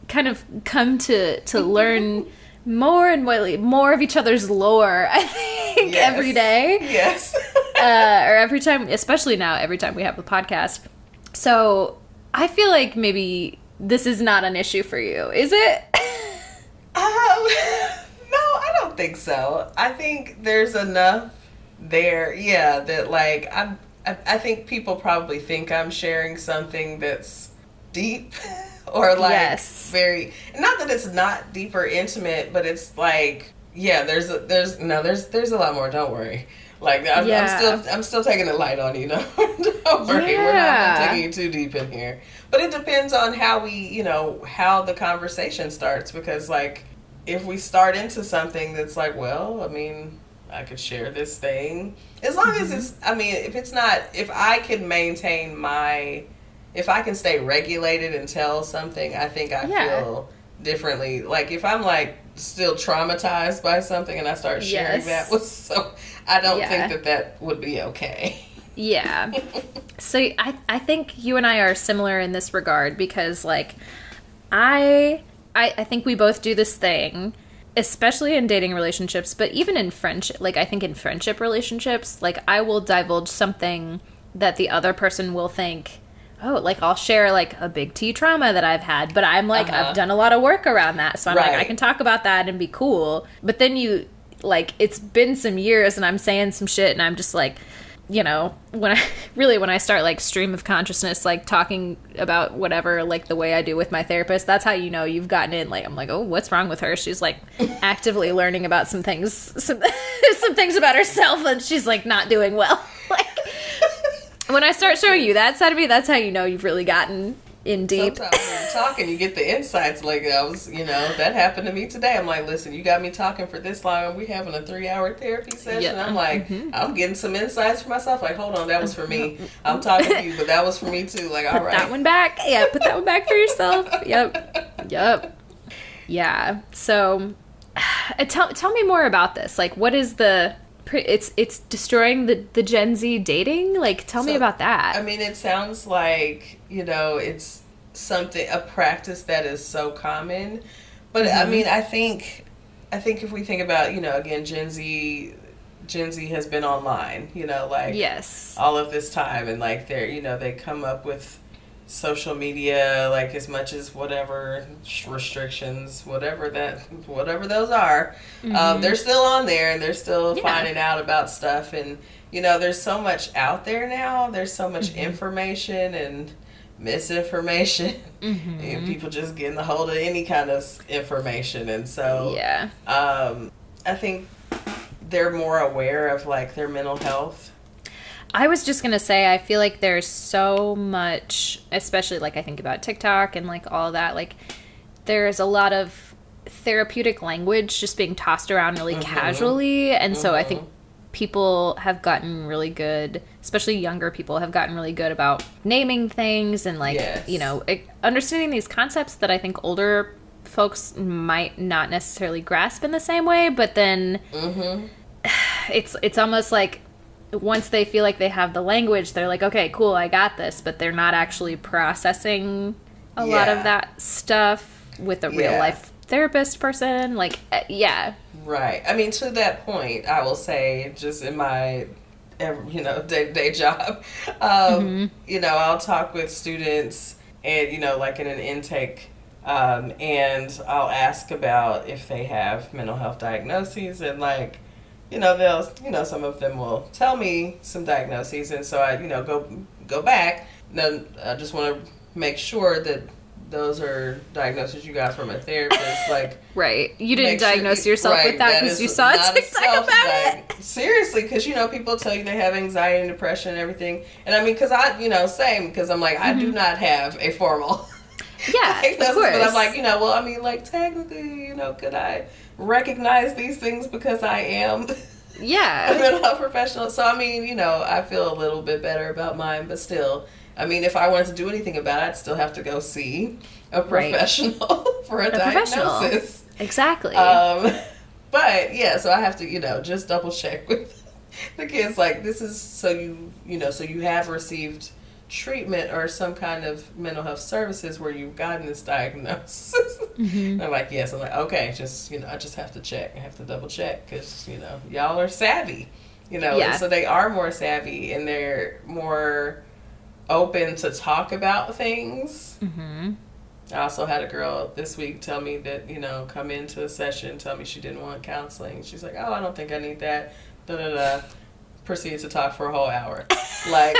kind of come to learn more and more of each other's lore, I think, every day. Yes. Or every time, especially now, every time we have a podcast. So I feel like maybe this is not an issue for you. Is it? No, I don't think so. I think there's enough there, that like, I think people probably think I'm sharing something that's deep. Or like very, not that it's not deep or intimate, but it's like, there's a lot more. Don't worry. Like, I'm still taking it light on you. Don't worry. We're not taking it too deep in here. But it depends on how how the conversation starts. Because like, if we start into something that's like, well, I could share this thing. As long as it's, if I can maintain if I can stay regulated and tell something, I think I feel differently. Like, if I'm like still traumatized by something and I start sharing that I don't think that would be okay. Yeah. So I think you and I are similar in this regard because like I think we both do this thing, especially in dating relationships, but even in friendship, like I think in friendship relationships, like I will divulge something that the other person will think, oh, like I'll share like a big T trauma that I've had, but I'm like, I've done a lot of work around that. So I'm like, I can talk about that and be cool. But then like, it's been some years and I'm saying some shit and I'm just like, you know, when I start like stream of consciousness, like talking about whatever, like the way I do with my therapist, that's how you know you've gotten in. Like, I'm like, oh, what's wrong with her? She's like actively learning about some things, some things about herself, and she's like not doing well. Like, when I start showing you that side of me, that's how you know you've really gotten in deep. Sometimes when you're talking, you get the insights. Like, I was, you know, that happened to me today. I'm like, listen, you got me talking for this long, and we having a 3-hour therapy session. Yeah. I'm like, I'm getting some insights for myself. Like, hold on, that was for me. I'm talking to you, but that was for me too. Like, all right. Put that one back. Yeah, put that one back for yourself. Yep. Yeah. So, tell me more about this. Like, what is the... It's destroying the Gen Z dating? Like, tell me about that. I mean, it sounds like, you know, it's a practice that is so common. But, I mean, I think if we think about, you know, again, Gen Z has been online, you know, like, yes, all of this time. And, like, they're, you know, they come up with social media, like, as much as whatever restrictions, whatever those are, they're still on there, and they're still finding out about stuff. And, you know, there's so much out there now. There's so much information and misinformation, and people just getting a hold of any kind of information. And so, I think they're more aware of, like, their mental health. I was just going to say, I feel like there's so much, especially, like, I think about TikTok and, like, all of that. Like, there's a lot of therapeutic language just being tossed around really casually. And so I think people have gotten really good, especially younger people have gotten really good about naming things and, like, you know, understanding these concepts that I think older folks might not necessarily grasp in the same way. But then it's almost like, once they feel like they have the language, they're like, okay, cool, I got this, but they're not actually processing a lot of that stuff with a real life therapist person. Like, Right. I mean, to that point, I will say, just in my, you know, day-to-day job, you know, I'll talk with students and, you know, like in an intake, and I'll ask about if they have mental health diagnoses, and, like, you know, some of them will tell me some diagnoses, and so I, you know, go back. Then I just want to make sure that those are diagnoses you got from a therapist. Like, right, you didn't diagnose yourself with that because you saw a TikTok about it. Seriously, because, you know, people tell you they have anxiety and depression and everything, and I mean, because I, you know, same, because I'm like, I do not have a formal diagnosis, of course. But I'm like, you know, well, I mean, like, technically, you know, could I recognize these things because I am a mental health professional? So, I mean, you know, I feel a little bit better about mine, but still, I mean, if I wanted to do anything about it, I'd still have to go see a professional for a diagnosis. Exactly. But, yeah, so I have to, you know, just double check with the kids, like, this is so you have received treatment or some kind of mental health services where you've gotten this diagnosis. And I'm like, yes. I'm like, okay, just, you know, I just have to check. I have to double check because, you know, y'all are savvy, you know. And so they are more savvy, and they're more open to talk about things. I also had a girl this week tell me that, you know, come into a session, tell me she didn't want counseling. She's like, oh, I don't think I need that. Proceeded to talk for a whole hour. Like,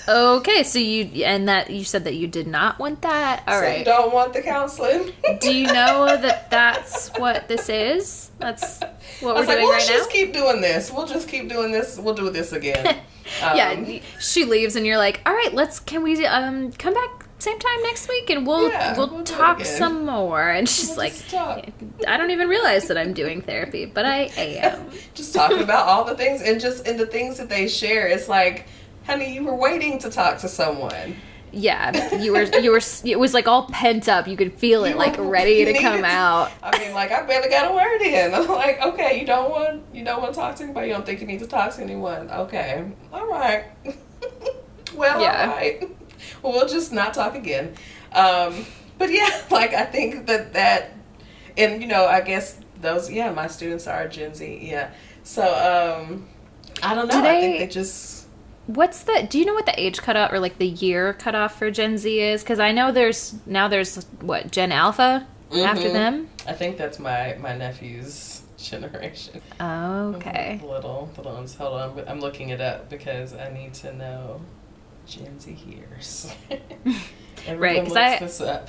okay, so you said that you did not want that. All right. You don't want the counseling. Do you know that that's what this is? That's what we're doing right now? Let's just keep doing this. We'll just keep doing this. We'll do this again. She leaves and you're like, all right, can we come back same time next week and we'll talk some more. And she's like, I don't even realize that I'm doing therapy, but I am. Just talking about all the things, and just in the things that they share, it's like, honey, you were waiting to talk to someone. Yeah, you were. It was like all pent up. You could feel it, like ready to come out. I mean, like, I barely got a word in. I'm like, okay, you don't want to talk to anybody. You don't think you need to talk to anyone. Okay, all right. Well, all right. Well, we'll just not talk again. But yeah, like, I think that, and, you know, I guess those, my students are Gen Z. Yeah. So, I don't know. I think they just. Do you know what the age cutoff or like the year cutoff for Gen Z is? Because I know there's what, Gen Alpha after them? I think that's my nephew's generation. Okay. Little ones. Hold on, I'm looking it up because I need to know Gen Z years. Right, because this up.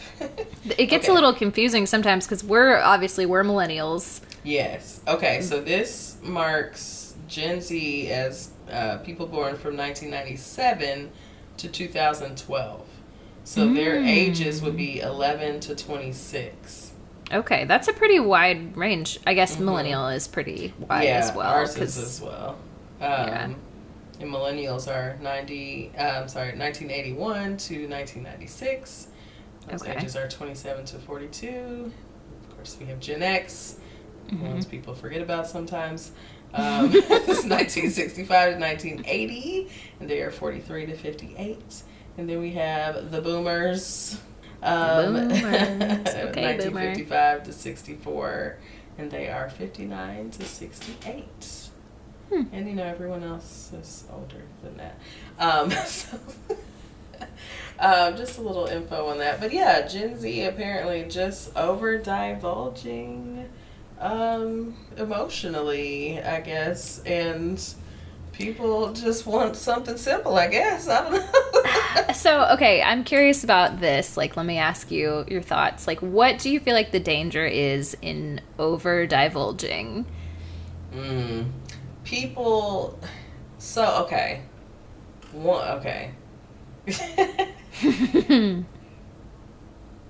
It gets a little confusing sometimes because we're millennials. Yes. Okay, so this marks Gen Z as people born from 1997 to 2012. So their ages would be 11 to 26. Okay, that's a pretty wide range. I guess millennial is pretty wide as well. Ours is as well. And millennials are 1981 to 1996. Those ages are 27 to 42. Of course, we have Gen X, ones people forget about sometimes. It's 1965 to 1980, and they are 43 to 58. And then we have the boomers. Boomers. Okay, 1955 to 64, and they are 59 to 68. And, you know, everyone else is older than that. Just a little info on that. But, yeah, Gen Z apparently just over-divulging emotionally, I guess. And people just want something simple, I guess. I don't know. So, okay, I'm curious about this. Like, let me ask you your thoughts. Like, what do you feel like the danger is in over-divulging? People, so, okay. Okay.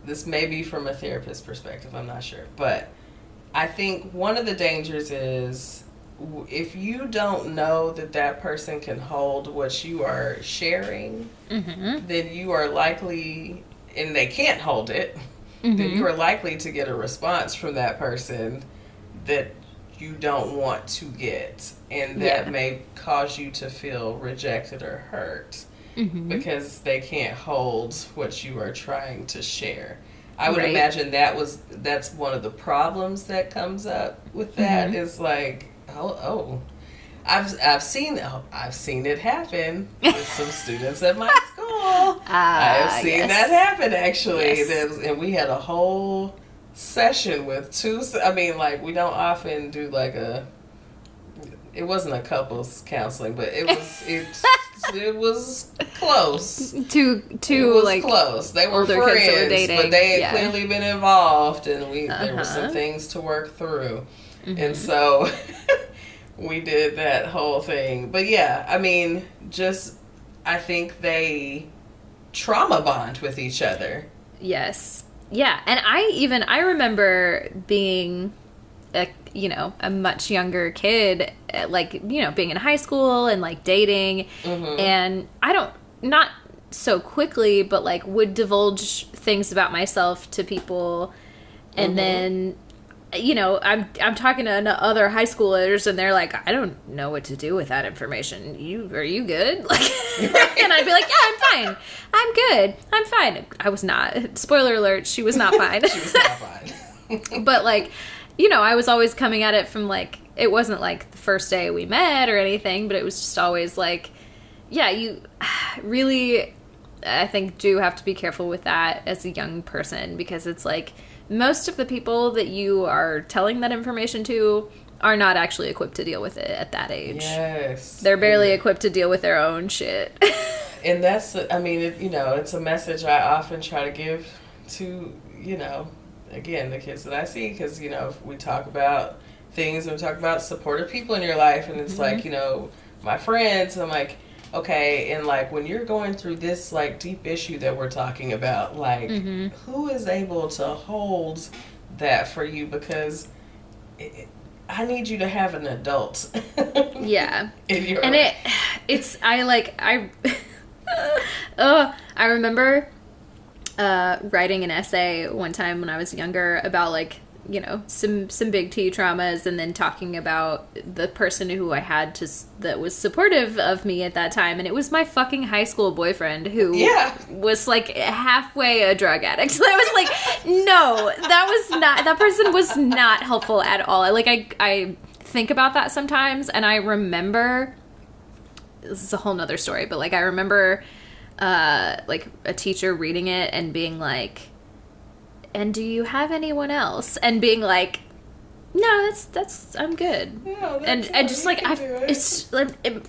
This may be from a therapist perspective, I'm not sure. But I think one of the dangers is if you don't know that person can hold what you are sharing, then you are likely, and they can't hold it, then you are likely to get a response from that person that you don't want to get, and that may cause you to feel rejected or hurt because they can't hold what you are trying to share. I would imagine that's one of the problems that comes up with that is like, I've seen it happen with some students at my school. I have seen that happen actually. And we had a whole session with two. I mean, like, we don't often do like it wasn't a couples counseling, but it was it was close. It was like close. They were friends, but they had clearly been involved, and there were some things to work through, and so we did that whole thing. But yeah, I mean, I think they trauma bond with each other. Yes. Yeah, and I remember being a much younger kid, like, you know, being in high school and like dating, and not so quickly, but like would divulge things about myself to people, and then, you know, I'm talking to other high schoolers, and they're like, I don't know what to do with that information. Are you good? Like, and I'd be like, yeah, I'm fine. I'm good. I'm fine. I was not. Spoiler alert, she was not fine. She was not fine. But like, you know, I was always coming at it from like, it wasn't like the first day we met or anything, but it was just always like, yeah, you really, I think, do have to be careful with that as a young person, because it's like, most of the people that you are telling that information to are not actually equipped to deal with it at that age. Yes. They're barely equipped to deal with their own shit. And that's, I mean, it's a message I often try to give to, you know, again, the kids that I see, because, you know, we talk about things and we talk about supportive people in your life, and it's like, you know, my friends, I'm like, okay, and like when you're going through this like deep issue that we're talking about, like who is able to hold that for you? Because I need you to have an adult. Yeah. In your and life. I remember writing an essay one time when I was younger about like, you know, some big T traumas, and then talking about the person who I had that was supportive of me at that time, and it was my fucking high school boyfriend who was like halfway a drug addict. So I was like, no, that person was not helpful at all. I think about that sometimes, and I remember, this is a whole nother story, but like I remember like a teacher reading it and being like, and do you have anyone else? And being like, No, that's I'm good. Yeah, and just like it's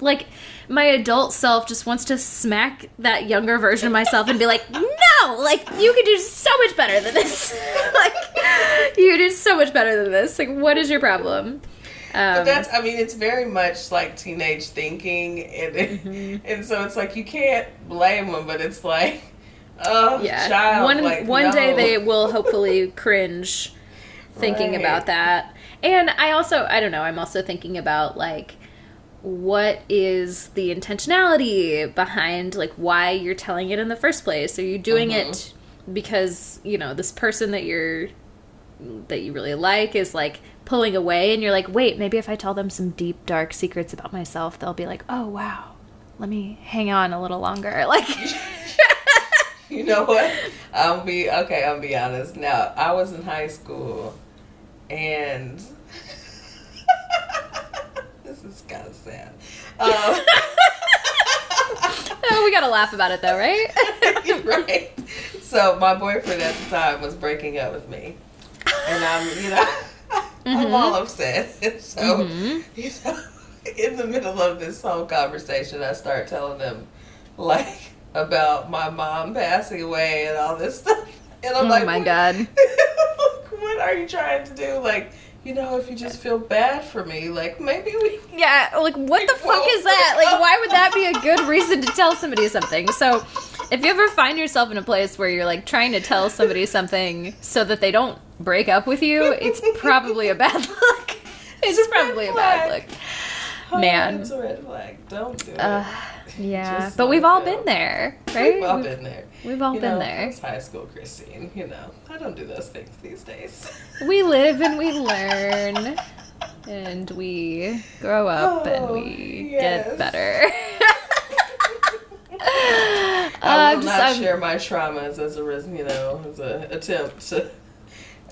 like my adult self just wants to smack that younger version of myself and be like, no, like you could do so much better than this. Like you could do so much better than this. Like, what is your problem? But it's very much like teenage thinking, and and so it's like you can't blame them, but it's like, oh, yeah. Child, one day they will hopefully cringe thinking about that. And I don't know, I'm also thinking about like, what is the intentionality behind like why you're telling it in the first place? Are you doing it because, you know, this person that you really like is like pulling away, and you're like, wait, maybe if I tell them some deep dark secrets about myself, they'll be like, oh wow, let me hang on a little longer. Like, you know what? I'll be honest. Now, I was in high school, and this is kind of sad. Oh, we gotta laugh about it though, right? Right. So my boyfriend at the time was breaking up with me, and I'm all upset. And so, in the middle of this whole conversation, I start telling him, like, about my mom passing away and all this stuff. And I'm like, oh my God. What are you trying to do? Like, you know, if you just feel bad for me, like, maybe we... Yeah, like, what the fuck is that? Like, why would that be a good reason to tell somebody something? So, if you ever find yourself in a place where you're, like, trying to tell somebody something so that they don't break up with you, it's probably a bad look. It's probably a bad look. Man. It's a red flag. Don't do it. Yeah, Just but we've all been there, right? We've all been there. We've all been there. It's high school, Christine. You know, I don't do those things these days. We live and we learn, and we grow up and we get better. I will not share my traumas as an attempt to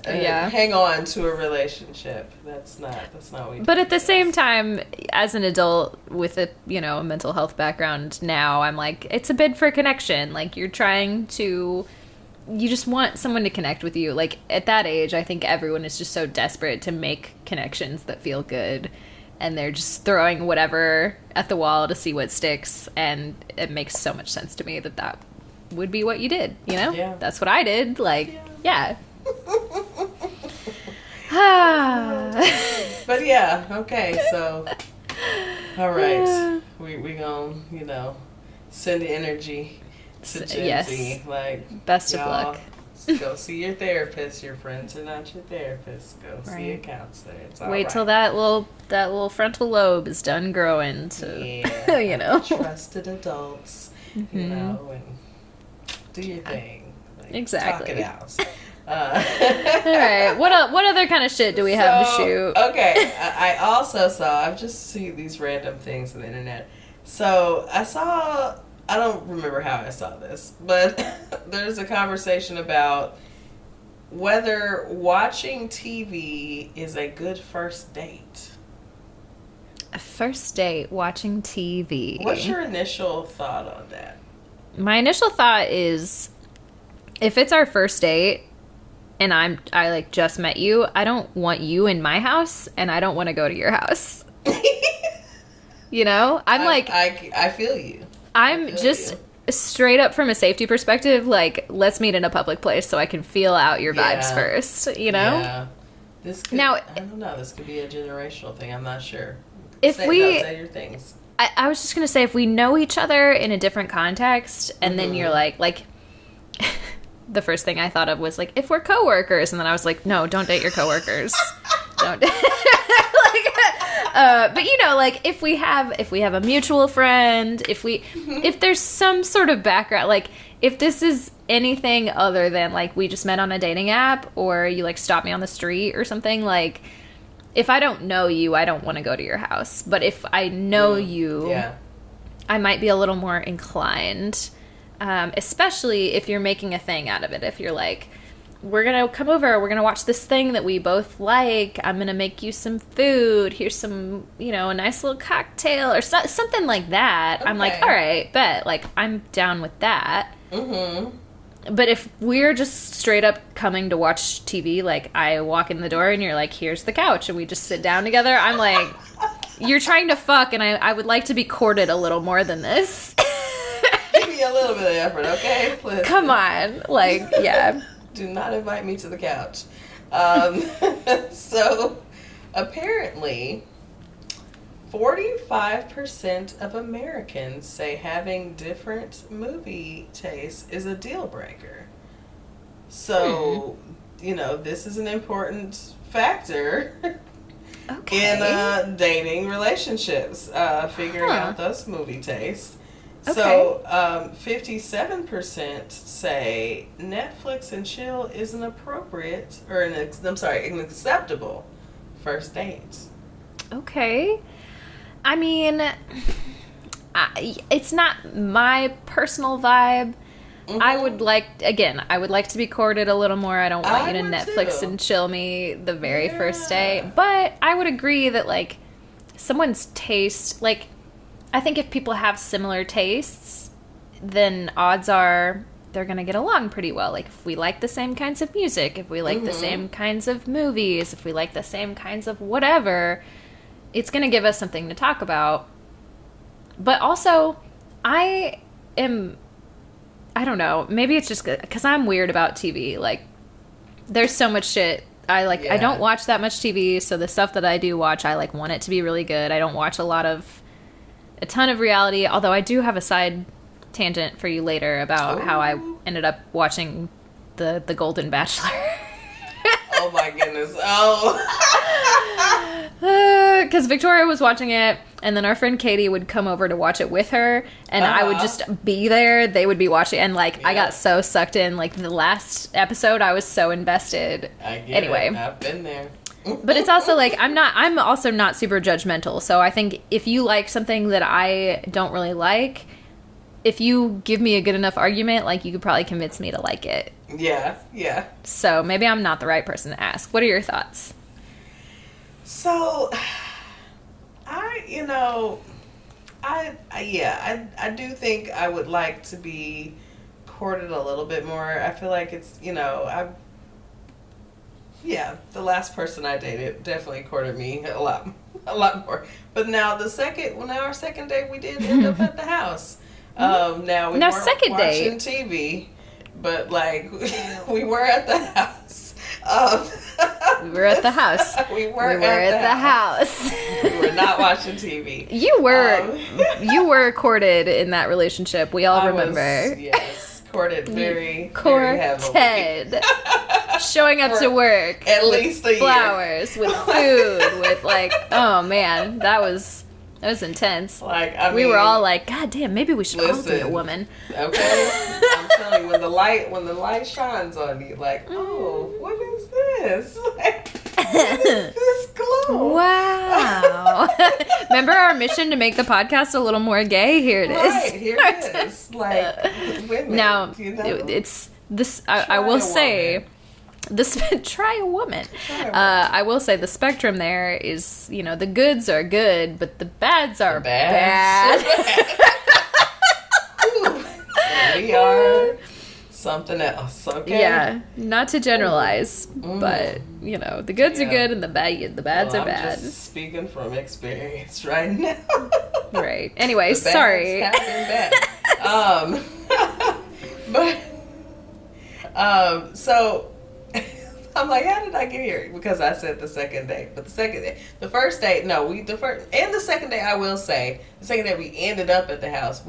hang on to a relationship. That's not what we do. But at the same time, as an adult with a mental health background now, I'm like, it's a bid for connection. Like, you just want someone to connect with you. Like, at that age, I think everyone is just so desperate to make connections that feel good, and they're just throwing whatever at the wall to see what sticks. And it makes so much sense to me that would be what you did. Yeah. That's what I did. Like, yeah. But yeah, okay, so all right, we gonna send the energy to Gen Z. Like, best of luck. Go see your therapist. Your friends are not your therapist. Go see a counselor. It's all Wait till that little frontal lobe is done growing to trusted adults, and do your thing. Like, exactly. Talk it out. All right. What other kind of shit do we have to shoot? Okay. I also saw. I've just seen these random things on the internet. So I saw. I don't remember how I saw this, but there's a conversation about whether watching TV is a good first date. A first date watching TV. What's your initial thought on that? My initial thought is, if it's our first date, and I like just met you, I don't want you in my house, and I don't want to go to your house. I feel you. I'm just straight up from a safety perspective, like, let's meet in a public place so I can feel out your vibes first, Yeah. I don't know. This could be a generational thing. I'm not sure. Say your things. I was just going to say, if we know each other in a different context, and then you're like, the first thing I thought of was, like, if we're coworkers, and then I was like, no, don't date your coworkers. Don't. But like, if we have a mutual friend, if there's some sort of background, like, if this is anything other than, like, we just met on a dating app, or you, like, stop me on the street or something, like, if I don't know you, I don't want to go to your house. But if I know you, I might be a little more inclined, especially if you're making a thing out of it. If you're like, we're going to come over, we're going to watch this thing that we both like, I'm going to make you some food, here's some, a nice little cocktail, or something like that. Okay. I'm like, all right, bet, like, I'm down with that. But if we're just straight up coming to watch TV, like I walk in the door and you're like, here's the couch, and we just sit down together, I'm like, you're trying to fuck, and I would like to be courted a little more than this. Give me a little bit of effort, okay? Listen. Come on. Like, yeah. Do not invite me to the couch. So, apparently, 45% of Americans say having different movie tastes is a deal breaker. So, this is an important factor in dating relationships, figuring out those movie tastes. Okay. So, 57% say Netflix and chill is an appropriate, or an acceptable first date. Okay. I mean, it's not my personal vibe. Mm-hmm. I would like to be courted a little more. I don't want you to Netflix and chill me the very first day. But I would agree that, like, someone's taste, like, I think if people have similar tastes, then odds are they're going to get along pretty well. Like, if we like the same kinds of music, if we like the same kinds of movies, if we like the same kinds of whatever, it's going to give us something to talk about. But also, I don't know, maybe it's just because I'm weird about TV. Like, there's so much shit. I don't watch that much TV, so the stuff that I do watch, I, like, want it to be really good. I don't watch a ton of reality, although I do have a side tangent for you later about how I ended up watching the Golden Bachelor. Oh my goodness. Oh. Because Victoria was watching it, and then our friend Katie would come over to watch it with her, and I would just be there. They would be watching, and, like, I got so sucked in. Like, the last episode, I was so invested. I get it. I've been there. But it's also, like, I'm also not super judgmental. So I think if you like something that I don't really like, if you give me a good enough argument, like, you could probably convince me to like it. Yeah. So maybe I'm not the right person to ask. What are your thoughts? So, I do think I would like to be courted a little bit more. I feel like it's, the last person I dated definitely courted me a lot more. But now our second date, we did end up at the house. Now we weren't watching TV, but, like, we were at the house. We were at the house. We were at the house. We were not watching TV. You were courted in that relationship. We all remember. Yes, courted very heavily. Showing up to work at least a flowers, year. With food, with, like, oh man, that was intense. Like, we were all like, God damn, maybe we should all date a woman. Okay, I'm telling you, when the light shines on you, like, oh, what is this? Like, what is this glow? Wow. Remember our mission to make the podcast a little more gay? Here it is. Right, here it is. Like, women, now, it's this. I will say. Try a woman. I will say the spectrum there is, the goods are good, but the bads are bad. We are something else, okay? Yeah, not to generalize, but, the goods are good and the bads are bad. I'm just speaking from experience right now. Right. Anyway, sorry. Have been bad. So... I'm like, how did I get here? Because I said the second date. But the second day, the first date, no, and the second day, I will say, the second day we ended up at the house.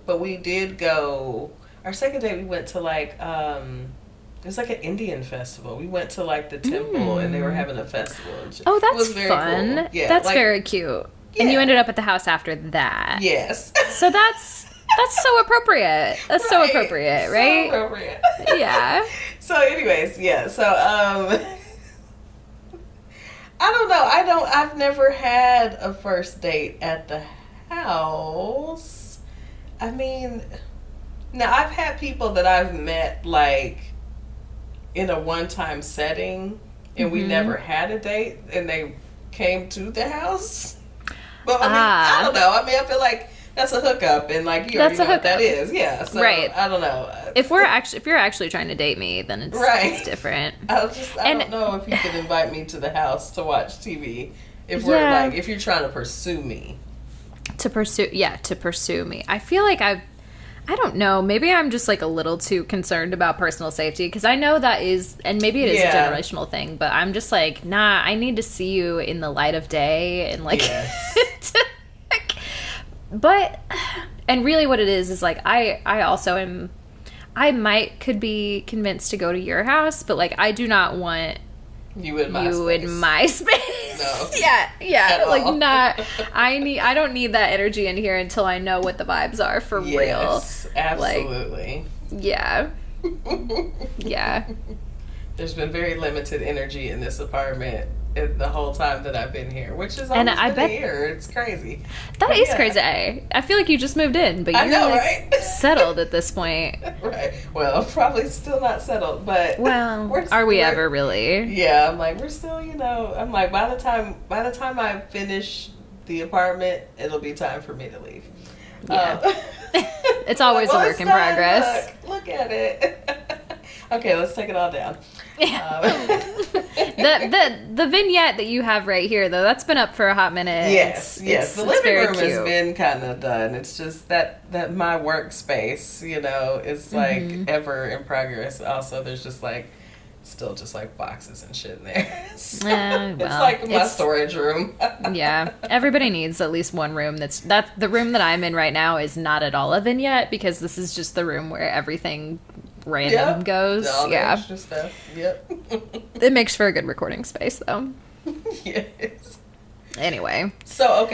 But we did go, our second day we went to, like, it was like an Indian festival. We went to, like, the temple and they were having a festival. Oh, that's fun. Cool. Yeah, that's, like, very cute. Yeah. And you ended up at the house after that. Yes. So that's so appropriate. That's so appropriate, right? So appropriate. Yeah. So anyways, yeah. So I don't know. I've never had a first date at the house. I mean, now I've had people that I've met, like, in a one-time setting and we never had a date and they came to the house. But I mean, I don't know. I mean, I feel like that's a hookup, and like you already know what that is. Yeah. So right. I don't know. If you're actually trying to date me, then it's different. I don't know if you could invite me to the house to watch TV if if you're trying to pursue me. To pursue me. I feel like I don't know. Maybe I'm just like a little too concerned about personal safety, because I know that is, and maybe it is a generational thing, but I'm just like, nah, I need to see you in the light of day, and like, but, and really what it is like, I also am, could be convinced to go to your house, but like, I do not want you in my space. No. Yeah. Like I don't need that energy in here until I know what the vibes are for real. Yes, absolutely. Like, yeah. Yeah. There's been very limited energy in this apartment the whole time that I've been here, which is almost a year. It's crazy. That is crazy. I feel like you just moved in, but you're right? Settled at this point. Right. Well, probably still not settled, but are we ever really? Yeah, I'm like, we're still, I'm like, by the time I finish the apartment, it'll be time for me to leave. Yeah. It's always a work in progress. Look at it. Okay, let's take it all down. The vignette that you have right here, though, that's been up for a hot minute. Yes. The living room has been kind of done. It's just that my workspace, is like ever in progress. Also, there's just like still just like boxes and shit in there. So it's like my storage room. Yeah, everybody needs at least one room. That's the room that I'm in right now is not at all a vignette, because this is just the room where everything random goes. All the extra stuff. Yep. It makes for a good recording space, though. Yes. Anyway. So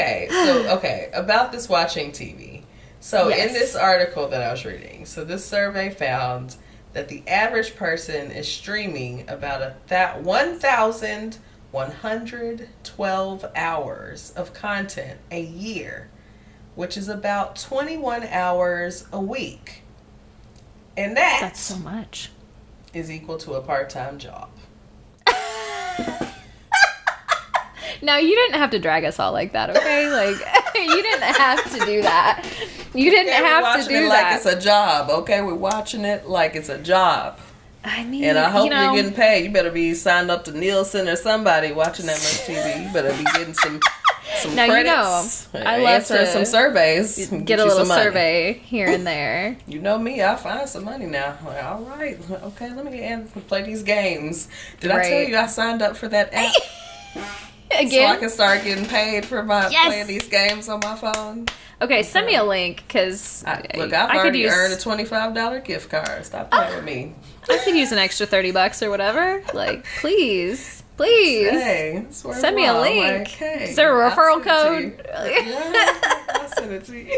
about this watching TV. So in this article that I was reading, so this survey found that the average person is streaming about 1,112 hours of content a year, which is about 21 hours a week. And that's so much. Is equal to a part-time job. Now, you didn't have to drag us all like that, okay? Like, you didn't have to do that. You didn't have to do that. Like it's a job, okay? We're watching it like it's a job. I mean, and I hope you're getting paid. You better be signed up to Nielsen or somebody watching that much TV. You better be getting some now, credits. I love answering some surveys. Get a little survey here and there. You know me, I'll find some money now. Like, all right, okay, let me play these games. Did I tell you I signed up for that app? Again? So I can start getting paid for playing these games on my phone. Okay, send me a link, because I've already earned a $25 gift card. Stop playing with me. I could use an extra $30 or whatever. Like, please. Hey, send me a link. Like, hey, is there a referral code? I'll send it to you.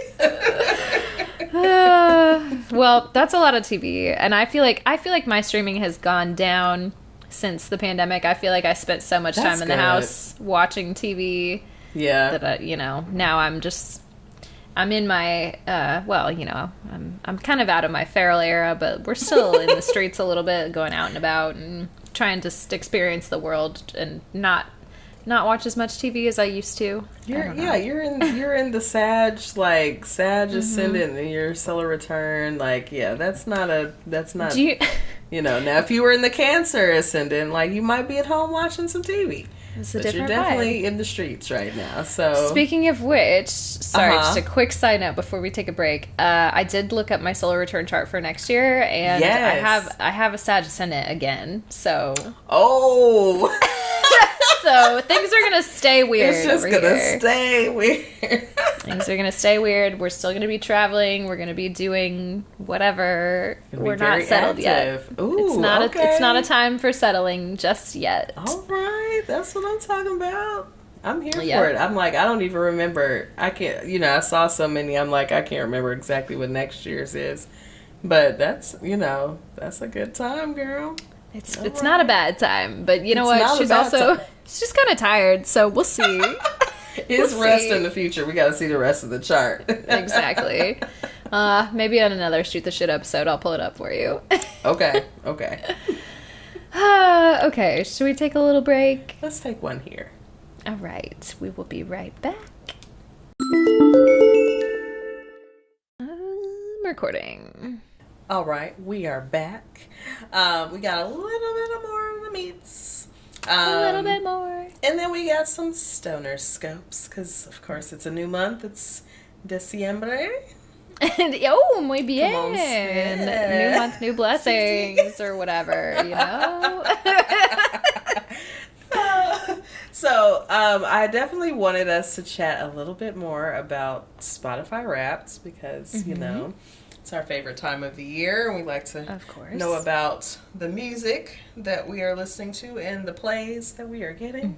Well, that's a lot of TV, and I feel like my streaming has gone down since the pandemic. I feel like I spent so much time in the house watching TV. Yeah. That now I'm in my I'm kind of out of my feral era, but we're still in the streets a little bit, going out and about and trying to experience the world and not watch as much TV as I used to. You're in the Sag ascendant and your solar return. Like, that's not now if you were in the Cancer ascendant, like, you might be at home watching some TV. But you're definitely in the streets right now. So speaking of which, sorry, just a quick side note before we take a break. I did look up my solar return chart for next year, and I have a Sag ascendant again. So so things are gonna stay weird. It's just gonna stay weird. Things are gonna stay weird. We're still gonna be traveling. We're gonna be doing whatever. We're not settled yet. Ooh, it's not a time for settling just yet. All right, that's what I'm talking about. I'm here for it. I'm like, I don't even remember. I can't. I saw so many. I'm like, I can't remember exactly what next year's is. But that's a good time, girl. It's not a bad time, but you know what? She's just kind of tired, so we'll see. It's rest in the future. We got to see the rest of the chart. Exactly. Maybe on another Shoot the Shit episode, I'll pull it up for you. Okay. Okay, should we take a little break? Let's take one here. All right. We will be right back. recording. All right, we are back. We got a little bit more of the meats. A little bit more. And then we got some stoner scopes, because, of course, it's a new month. It's Diciembre. And, muy bien. New month, new blessings, or whatever, you know? So, I definitely wanted us to chat a little bit more about Spotify Wrapped, because, you know, it's our favorite time of the year, and we like to know about the music that we are listening to and the plays that we are getting.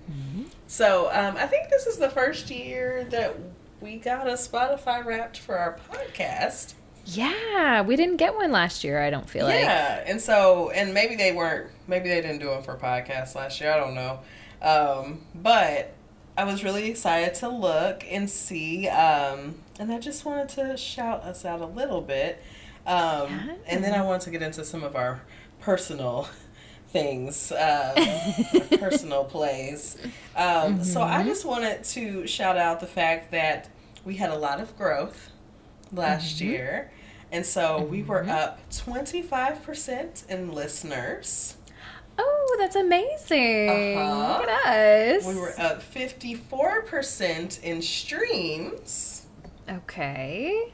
So, I think this is the first year that we got a Spotify Wrapped for our podcast. Yeah, we didn't get one last year, I don't feel like. Yeah, and maybe they didn't do them for podcasts last year, I don't know. But I was really excited to look and see, and I just wanted to shout us out a little bit. And then I wanted to get into some of our personal things, personal plays. So I just wanted to shout out the fact that we had a lot of growth last year. And so we were up 25% in listeners. Oh, that's amazing. Look at us. We were up 54% in streams. Okay.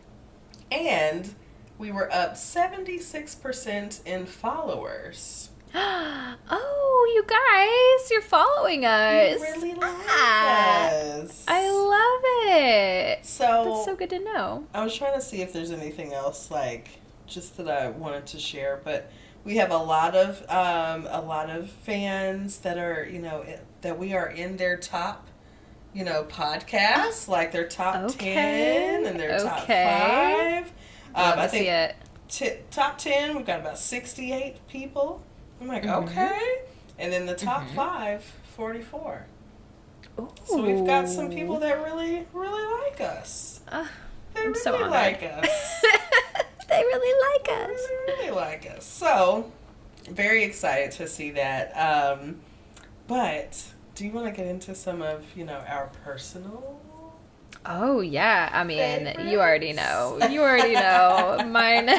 And we were up 76% in followers. Oh, you guys, you're following us. You really like us. I love it. So that's so good to know. I was trying to see if there's anything else just that I wanted to share, but we have a lot of fans that are, that we are in their top, podcasts, like their top 10 and their top 5. I think top 10, we've got about 68 people. I'm like, okay. And then the top 5, 44. Ooh. So we've got some people that really, really like us. They really so like us. They really like us. They really like us. So, very excited to see that. But, do you want to get into some of, our personal... Oh, yeah. I mean, favorites? You already know. Mine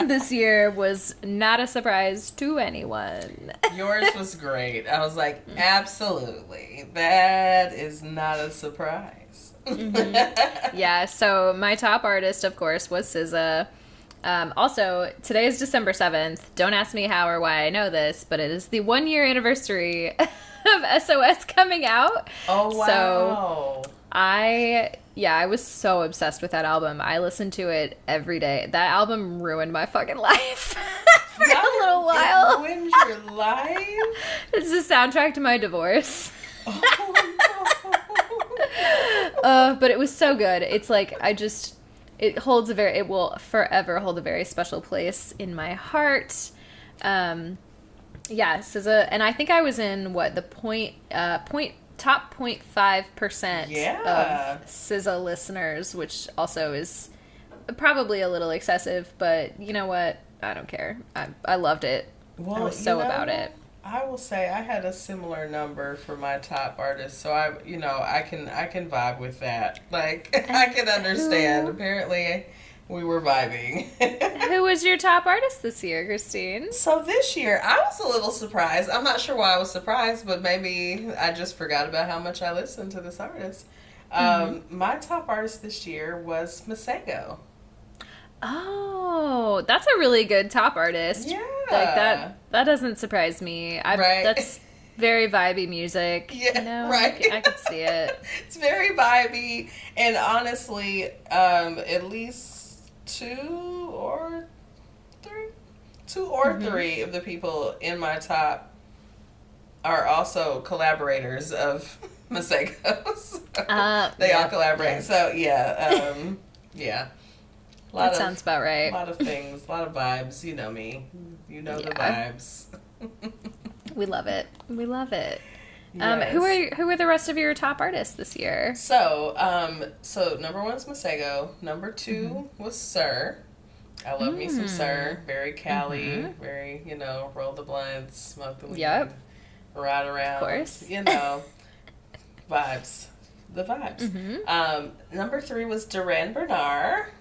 this year was not a surprise to anyone. Yours was great. I was like, absolutely. That is not a surprise. Yeah, so my top artist, of course, was SZA. Also, today is December 7th. Don't ask me how or why I know this, but it is the 1-year anniversary of SOS coming out. Oh, wow. So I was so obsessed with that album. I listened to it every day. That album ruined my fucking life for a little while. It ruined your life? It's the soundtrack to my divorce. Oh, no. But it was so good. It's like, it will forever hold a very special place in my heart. Yeah, SZA, and I think I was in top 0.5% of SZA listeners, which also is probably a little excessive, but you know what? I don't care. I loved it. Well, I was so about it. I will say I had a similar number for my top artist, so I can vibe with that. Like, I can understand. Apparently, we were vibing. Who was your top artist this year, Christine? So this year, I was a little surprised. I'm not sure why I was surprised, but maybe I just forgot about how much I listened to this artist. My top artist this year was Masego. Oh, that's a really good top artist. Yeah. Like that doesn't surprise me. Right. That's very vibey music. Yeah, right. I could see it. It's very vibey, and honestly, at least two or three of the people in my top are also collaborators of Masego's. They all collaborate. Yeah. So yeah. That sounds about right. A lot of things, a lot of vibes. You know me. You know the vibes. We love it. We love it. Yes. Who are the rest of your top artists this year? So number 1 is Masego. Number 2 was Sir. I love me some Sir. Very Cali. Very, roll the blunts, smoke the weed, ride around. Of course. Vibes. The vibes. Number 3 was Duran Bernard.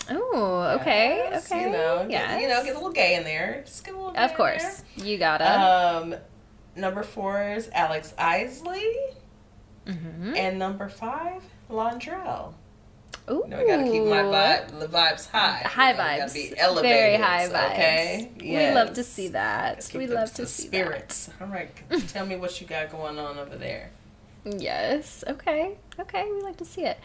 Oh, okay. Yes, Okay. Get a little gay in there. Just get a little gay Of course. You gotta. Number 4 is Alex Isley. Mm-hmm. And number 5, Londrell. Ooh. I gotta keep the vibes high. High vibes. Gotta be elevated. Very high vibes. Okay. Yes. We love to see that. We love to see spirits. That. All right. Tell me what you got going on over there. Yes. Okay. We like to see it.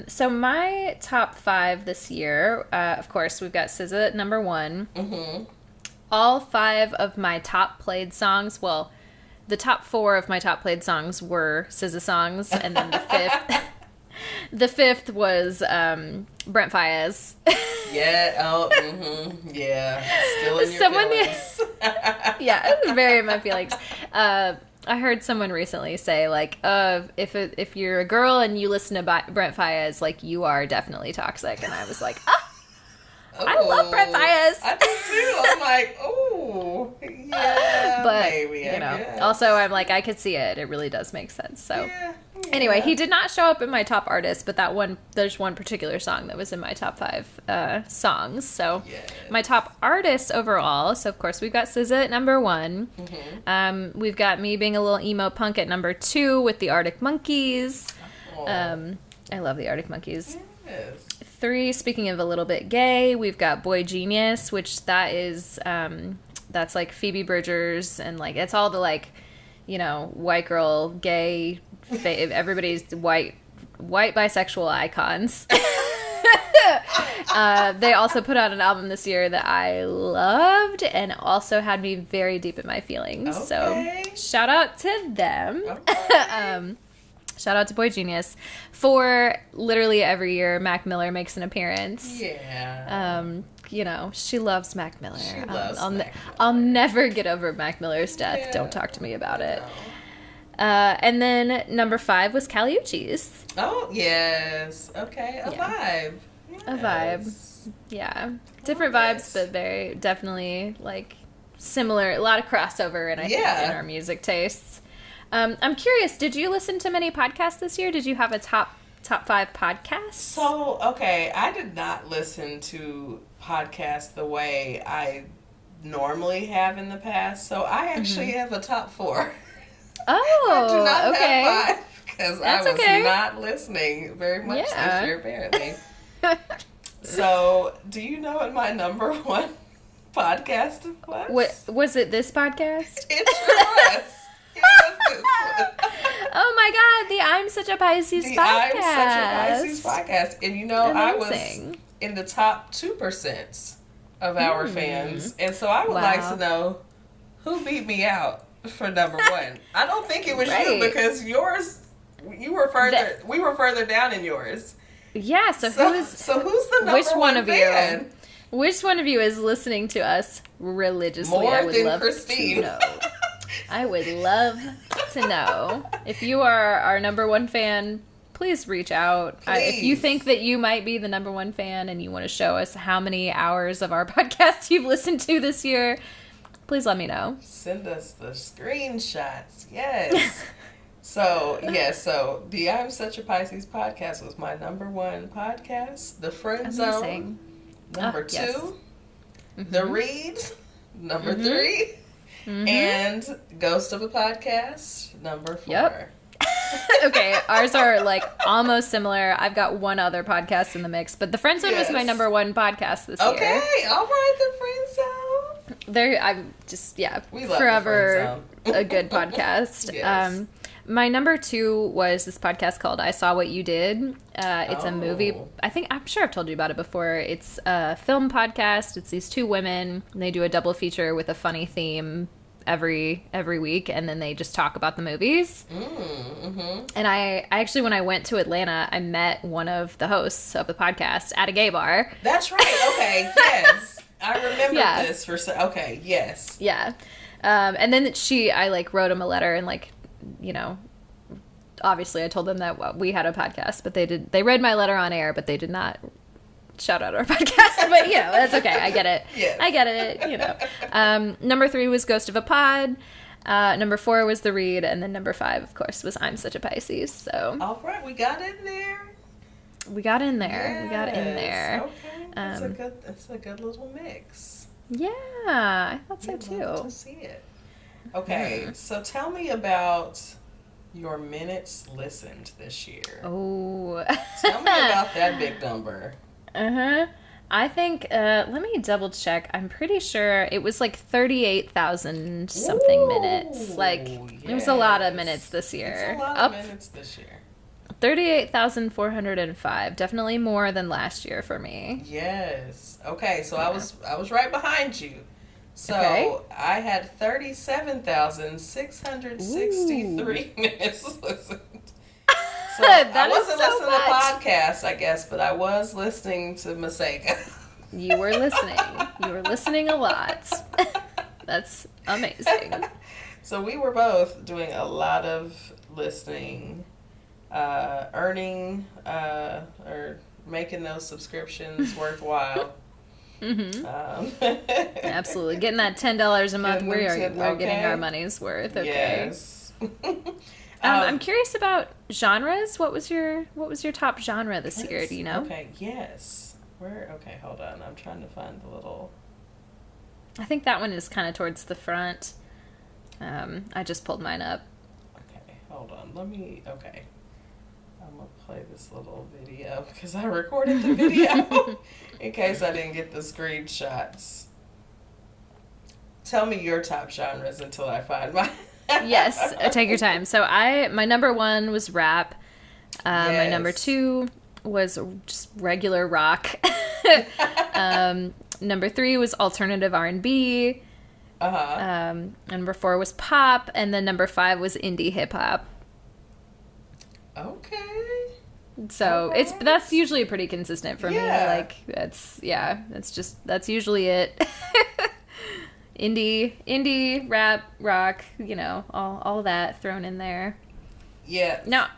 So my top 5 this year, of course, we've got SZA at number 1. Mm-hmm. All 5 of my top played songs, well, the top 4 of my top played songs were SZA songs, and then the fifth was Brent Faiyaz. Yeah. Oh. Mm-hmm. Yeah. Still in your feelings. Yeah, very in my feelings. I heard someone recently say, like, if you're a girl and you listen to Brent Faiyaz, like, you are definitely toxic. And I was like, I love Brent Faiyaz. I do too. I'm like, oh, yeah, but, maybe, you know, also I'm like, I could see it. It really does make sense. So, yeah. Anyway, he did not show up in my top artists, but there's one particular song that was in my top 5 songs. So, my top artists overall, so of course we've got SZA at number 1. Mm-hmm. We've got me being a little emo punk at number 2 with the Arctic Monkeys. I love the Arctic Monkeys. Yes. 3, speaking of a little bit gay, we've got Boy Genius, which that is, that's like Phoebe Bridgers, and like, it's all the like, you know, white girl, gay, everybody's white bisexual icons. They also put out an album this year that I loved and also had me very deep in my feelings. Okay. So shout out to them. Okay. Shout out to Boy Genius. For literally every year, Mac Miller makes an appearance. Yeah. You know, she loves Mac Miller. She loves Mac Miller. I'll never get over Mac Miller's death. Yeah. Don't talk to me about it. And then number 5 was Kali Uchis. Oh, yes. Okay. A vibe. Yes. A vibe. Yeah. Different vibes, but very definitely like similar. A lot of crossover in our music tastes. I'm curious, did you listen to many podcasts this year? Did you have a top 5 podcasts? So, okay, I did not listen to podcasts the way I normally have in the past. So I actually have a top 4. Oh, I do not okay. have 5 because I was not listening very much this year, apparently. So, do you know what my number 1 podcast was? What was it? This podcast? It sure was. Oh my God, the I'm Such a Pisces podcast. I'm Such a Pisces podcast. And you know, I was in the top 2% of our fans. And so I would like to know who beat me out for number 1. I don't think it was you because yours, we were further down in yours. Yeah, so who's the number which one of fan? you? Which one of you is listening to us religiously? More I would than love Christine. To know. I would love to know. If you are our number 1 fan, please reach out. If you think that you might be the number 1 fan and you want to show us how many hours of our podcast you've listened to this year, please let me know. Send us the screenshots. Yes. So the I'm Such a Pisces podcast was my number 1 podcast. The Friend Zone, number 2. Yes. Mm-hmm. The Read, number 3. Mm-hmm. And Ghost of a Podcast, number 4. Yep. Okay, ours are like almost similar. I've got one other podcast in the mix, but the Friend Zone was my number 1 podcast this year. Okay, all right, the Friend Zone. I'm just we love forever a good podcast. Yes. My number 2 was this podcast called I Saw What You Did. It's a movie. I'm sure I've told you about it before. It's a film podcast. It's these 2 women, and they do a double feature with a funny theme every week, and then they just talk about the movies. Mm-hmm. And I actually, when I went to Atlanta, I met one of the hosts of the podcast at a gay bar. That's right. Okay. Yes. I remember this okay. Yes. Yeah. And then I wrote him a letter and you know, obviously I told them that we had a podcast, but they read my letter on air, but they did not shout out our podcast. But, you know, that's okay. I get it. Yes. I get it, you know. Number 3 was Ghost of a Pod. Number 4 was The Read. And then number 5, of course, was I'm Such a Pisces. So. All right. We got it there. We got in there. Yes. We got in there. Okay. That's a good little mix. Yeah, I thought so too. Love to see it. Okay, so tell me about your minutes listened this year. Oh. Tell me about that big number. I think, let me double check. I'm pretty sure it was like 38,000 something minutes. Like, it was a lot of minutes this year. It's a lot of minutes this year. 38,405. Definitely more than last year for me. Yes. Okay, so I was right behind you. So I had 37,663 minutes listened. So I wasn't listening to podcasts, I guess, but I was listening to Masega. You were listening. You were listening a lot. That's amazing. So we were both doing a lot of listening, earning, or making those subscriptions worthwhile. Absolutely. Getting that $10 a month, we're getting our money's worth. Okay. Yes. I'm curious about genres. What was your top genre this year? Do you know? Okay. Yes. Okay. Hold on. I'm trying to find the little. I think that one is kind of towards the front. I just pulled mine up. Okay. Hold on. Okay. I'm gonna play this little video because I recorded the video in case I didn't get the screenshots. Tell me your top genres until I find mine. Yes, take your time. So my number one was rap. My number two was just regular rock. Number three was alternative R&B. Number four was pop, and then number five was indie hip hop. Okay. So that's usually pretty consistent for me. Like that's usually it. Indie, rap, rock, all that thrown in there. Yeah. Now,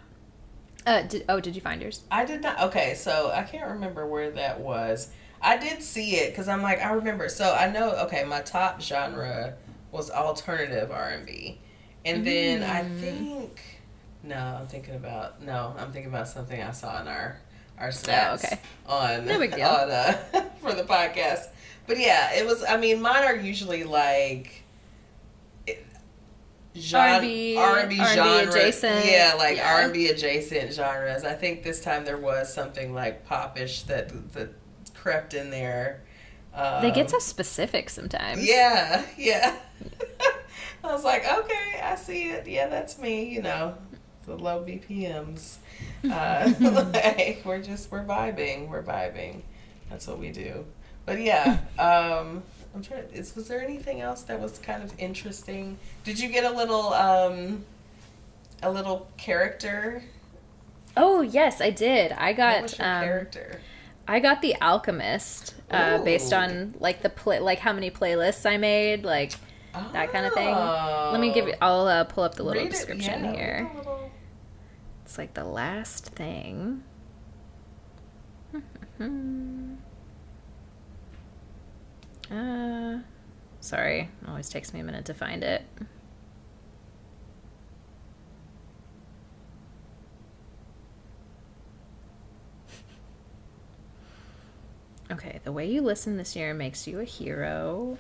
did you find yours? I did not. Okay, so I can't remember where that was. I did see it because I'm like, I remember. So I know, okay, my top genre was alternative R&B. And then I think, I'm thinking about something I saw in our stats on for the podcast. But yeah, it was, mine are usually like R&B genre. Adjacent. Yeah, like R&B adjacent genres. I think this time there was something like popish that crept in there. They get so specific sometimes. Yeah. I was like, okay, I see it. Yeah, that's me, the low BPMs. Like, we're vibing. That's what we do. But yeah, I'm trying. Was there anything else that was kind of interesting? Did you get a little character? Oh yes, I did. I got what was your character? I got The Alchemist, based on like how many playlists I made, like that kind of thing. Let me I'll pull up the little description here. It's like the last thing. Sorry, it always takes me a minute to find it. Okay, the way you listen this year makes you a hero.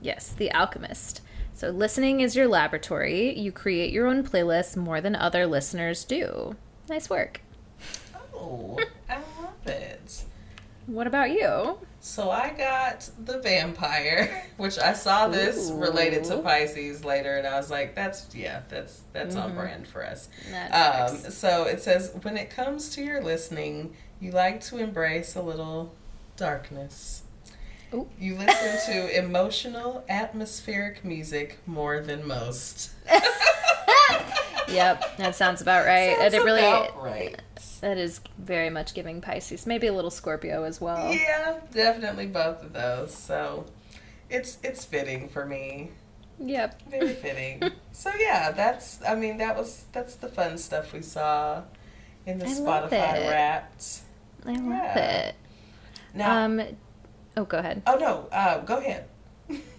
Yes, The Alchemist. So listening is your laboratory. You create your own playlists more than other listeners do. Nice work. Oh, I love it. What about you? So I got The Vampire, which I saw this related to Pisces later, and I was like, that's on brand for us. So it says, when it comes to your listening, you like to embrace a little darkness. Ooh. You listen to emotional, atmospheric music more than most. Yep, that sounds about right. Right. That is very much giving Pisces. Maybe a little Scorpio as well. Yeah, definitely both of those. So it's fitting for me. Yep. Very fitting. So yeah, that's the fun stuff we saw in the Spotify Wrapped. I love it. Now, oh, go ahead. Oh no, go ahead.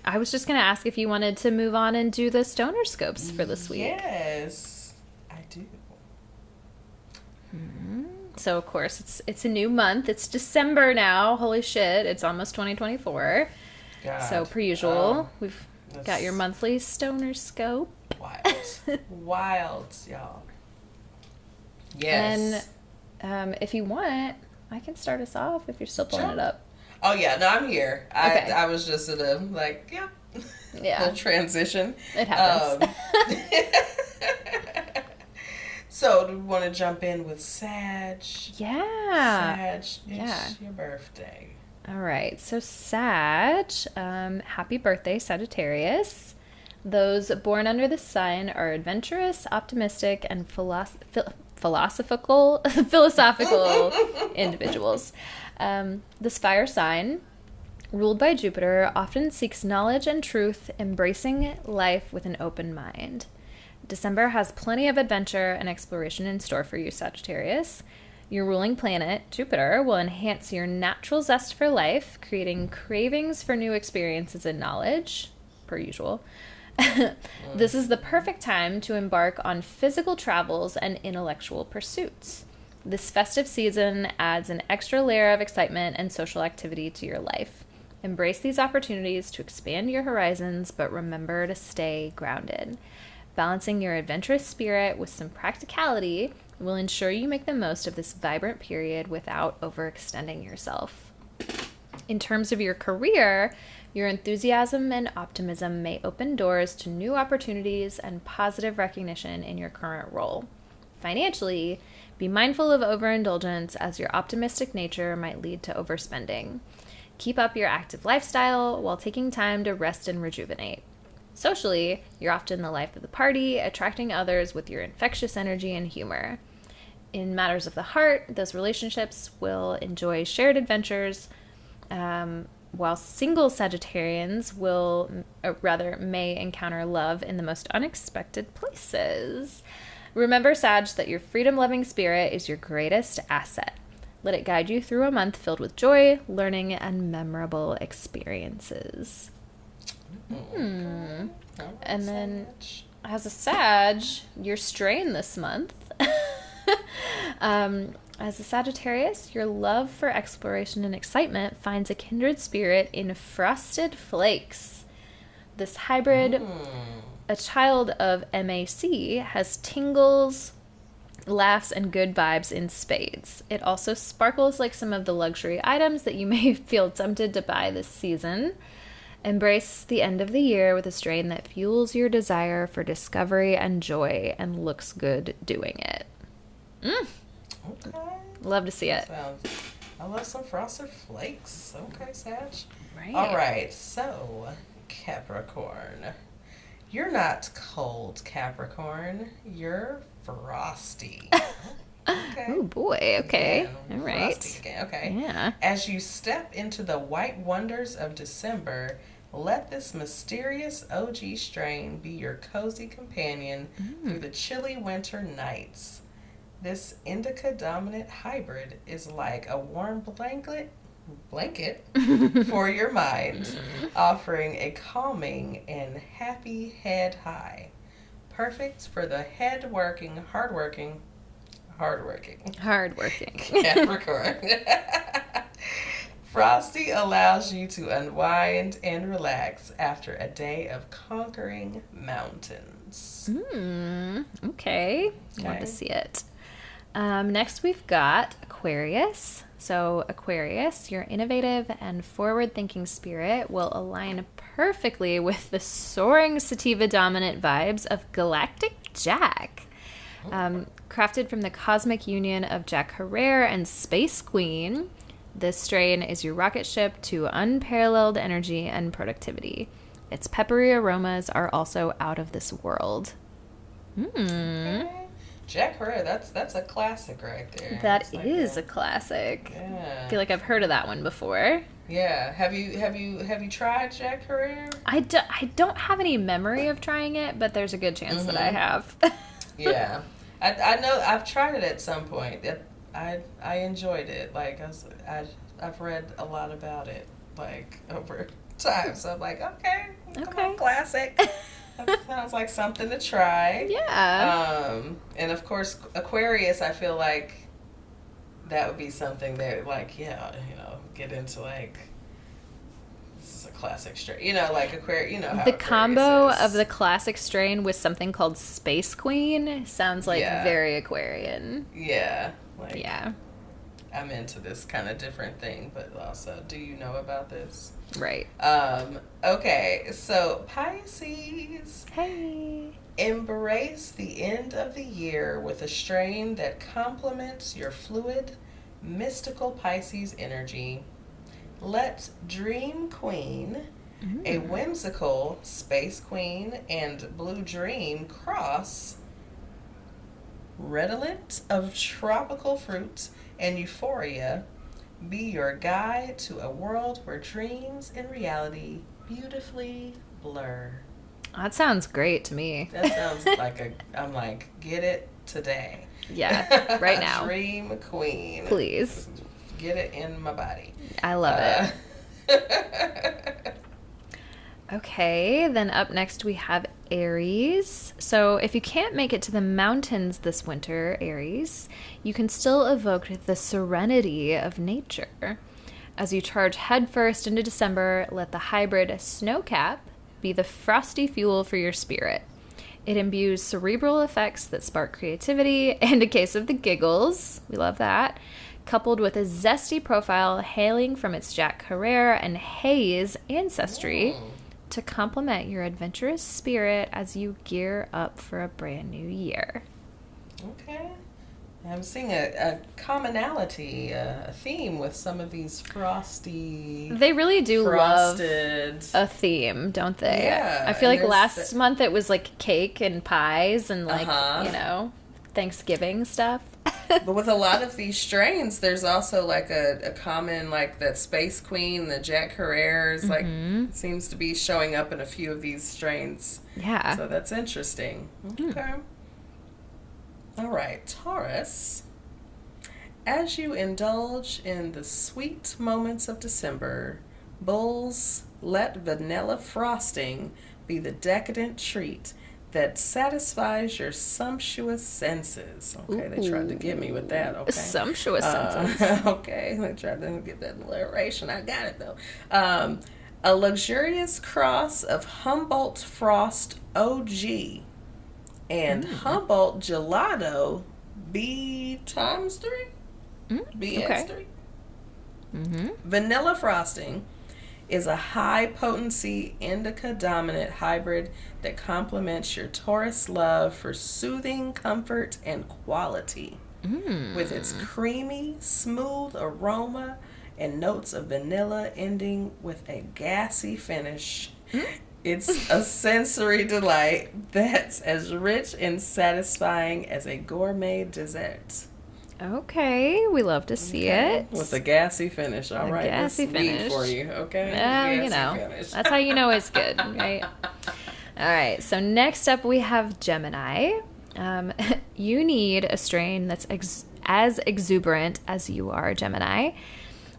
I was just going to ask if you wanted to move on and do the stoner scopes for this week. Yes, I do. So, of course, it's a new month. It's December now. Holy shit. It's almost 2024. God. So, per usual, we've got your monthly stoner scope. Wild. Wild, y'all. Yes. And if you want, I can start us off if you're still pulling it up. Oh, yeah. No, I'm here. Okay. I was just in a, little transition. It happens. So, do we want to jump in with Sag? Yeah. Sag, it's your birthday. All right. So, Sag, happy birthday, Sagittarius. Those born under the sign are adventurous, optimistic, and philosophical individuals. This fire sign, ruled by Jupiter, often seeks knowledge and truth, embracing life with an open mind. December has plenty of adventure and exploration in store for you, Sagittarius. Your ruling planet, Jupiter, will enhance your natural zest for life, creating cravings for new experiences and knowledge, per usual. This is the perfect time to embark on physical travels and intellectual pursuits. This festive season adds an extra layer of excitement and social activity to your life. Embrace these opportunities to expand your horizons, but remember to stay grounded. Balancing your adventurous spirit with some practicality will ensure you make the most of this vibrant period without overextending yourself. In terms of your career, your enthusiasm and optimism may open doors to new opportunities and positive recognition in your current role. Financially, be mindful of overindulgence, as your optimistic nature might lead to overspending. Keep up your active lifestyle while taking time to rest and rejuvenate. Socially, you're often the life of the party, attracting others with your infectious energy and humor. In matters of the heart, those relationships will enjoy shared adventures, while single Sagittarians may encounter love in the most unexpected places. Remember, Sag, that your freedom-loving spirit is your greatest asset. Let it guide you through a month filled with joy, learning, and memorable experiences. And then, as a Sag, your strain this month. As a Sagittarius, your love for exploration and excitement finds a kindred spirit in Frosted Flakes. This hybrid, a child of MAC, has tingles, laughs, and good vibes in spades. It also sparkles like some of the luxury items that you may feel tempted to buy this season. Embrace the end of the year with a strain that fuels your desire for discovery and joy and looks good doing it. Okay. Love to see it. I love some Frosted Flakes. Okay, Sag. Right. All right, so Capricorn. You're not cold, Capricorn. You're frosty. Okay. Oh boy. Okay. Yeah, all right. Frosty. Okay. Yeah. As you step into the white wonders of December, let this mysterious OG strain be your cozy companion through the chilly winter nights. This indica-dominant hybrid is like a warm blanket for your mind, offering a calming and happy head high. Perfect for the hardworking Capricorn. Frosty allows you to unwind and relax after a day of conquering mountains. Okay. Love to see it. Next, we've got Aquarius. So, Aquarius, your innovative and forward-thinking spirit will align perfectly with the soaring sativa-dominant vibes of Galactic Jack. Crafted from the cosmic union of Jack Herrera and Space Queen, this strain is your rocket ship to unparalleled energy and productivity. Its peppery aromas are also out of this world. Okay. Jack Herrera, that's a classic right there. That is a classic. Yeah. I feel like I've heard of that one before. Yeah. Have you tried Jack Herrera? I don't have any memory of trying it, but there's a good chance that I have. Yeah. I know I've tried it at some point. I enjoyed it. Like I've read a lot about it, like over time. So I'm like, okay, come on, classic. That sounds like something to try. Yeah. And of course, Aquarius, I feel like that would be something that, like, yeah, get into, like, this is a classic strain. Like Aquarius, how the Aquarius combo is. of the classic strain with something called Space Queen sounds like very Aquarian. Yeah. Like, yeah. I'm into this kind of different thing, but also, do you know about this? Right. Okay, so Pisces. Hey. Embrace the end of the year with a strain that complements your fluid, mystical Pisces energy. Let Dream Queen, a whimsical Space Queen, and Blue Dream cross, redolent of tropical fruit and euphoria, be your guide to a world where dreams and reality beautifully blur. That sounds great to me. That sounds like I'm like, get it today. Yeah, right now. Dream Queen. Please. Get it in my body. I love it. Okay, then up next we have Aries. So if you can't make it to the mountains this winter, Aries, you can still evoke the serenity of nature. As you charge headfirst into December, let the hybrid snowcap be the frosty fuel for your spirit. It imbues cerebral effects that spark creativity and a case of the giggles. We love that. Coupled with a zesty profile hailing from its Jack Herrera and Hayes ancestry to complement your adventurous spirit as you gear up for a brand new year. Okay. I'm seeing a commonality, a theme with some of these frosty. They really do frosted. Love a theme, don't they? Yeah. I feel like last month it was like cake and pies and like, Thanksgiving stuff. But with a lot of these strains, there's also like a common, like that Space Queen, the Jack Herrera's, like seems to be showing up in a few of these strains. Yeah. So that's interesting. Okay. All right, Taurus. As you indulge in the sweet moments of December, bulls, let vanilla frosting be the decadent treat that satisfies your sumptuous senses. Okay, they tried to get me with that. Okay, sumptuous senses. Okay, they tried to get that alliteration. I got it though. A luxurious cross of Humboldt Frost OG and Humboldt Gelato B times 3, BX3. Vanilla frosting is a high-potency indica-dominant hybrid that complements your Taurus love for soothing comfort and quality. With its creamy, smooth aroma and notes of vanilla ending with a gassy finish. It's a sensory delight that's as rich and satisfying as a gourmet dessert. Okay, we love to see it. With a gassy finish, all right. Gassy finish for you, okay? Finish. That's how you know it's good, right? All right, so next up we have Gemini. You need a strain that's as exuberant as you are, Gemini.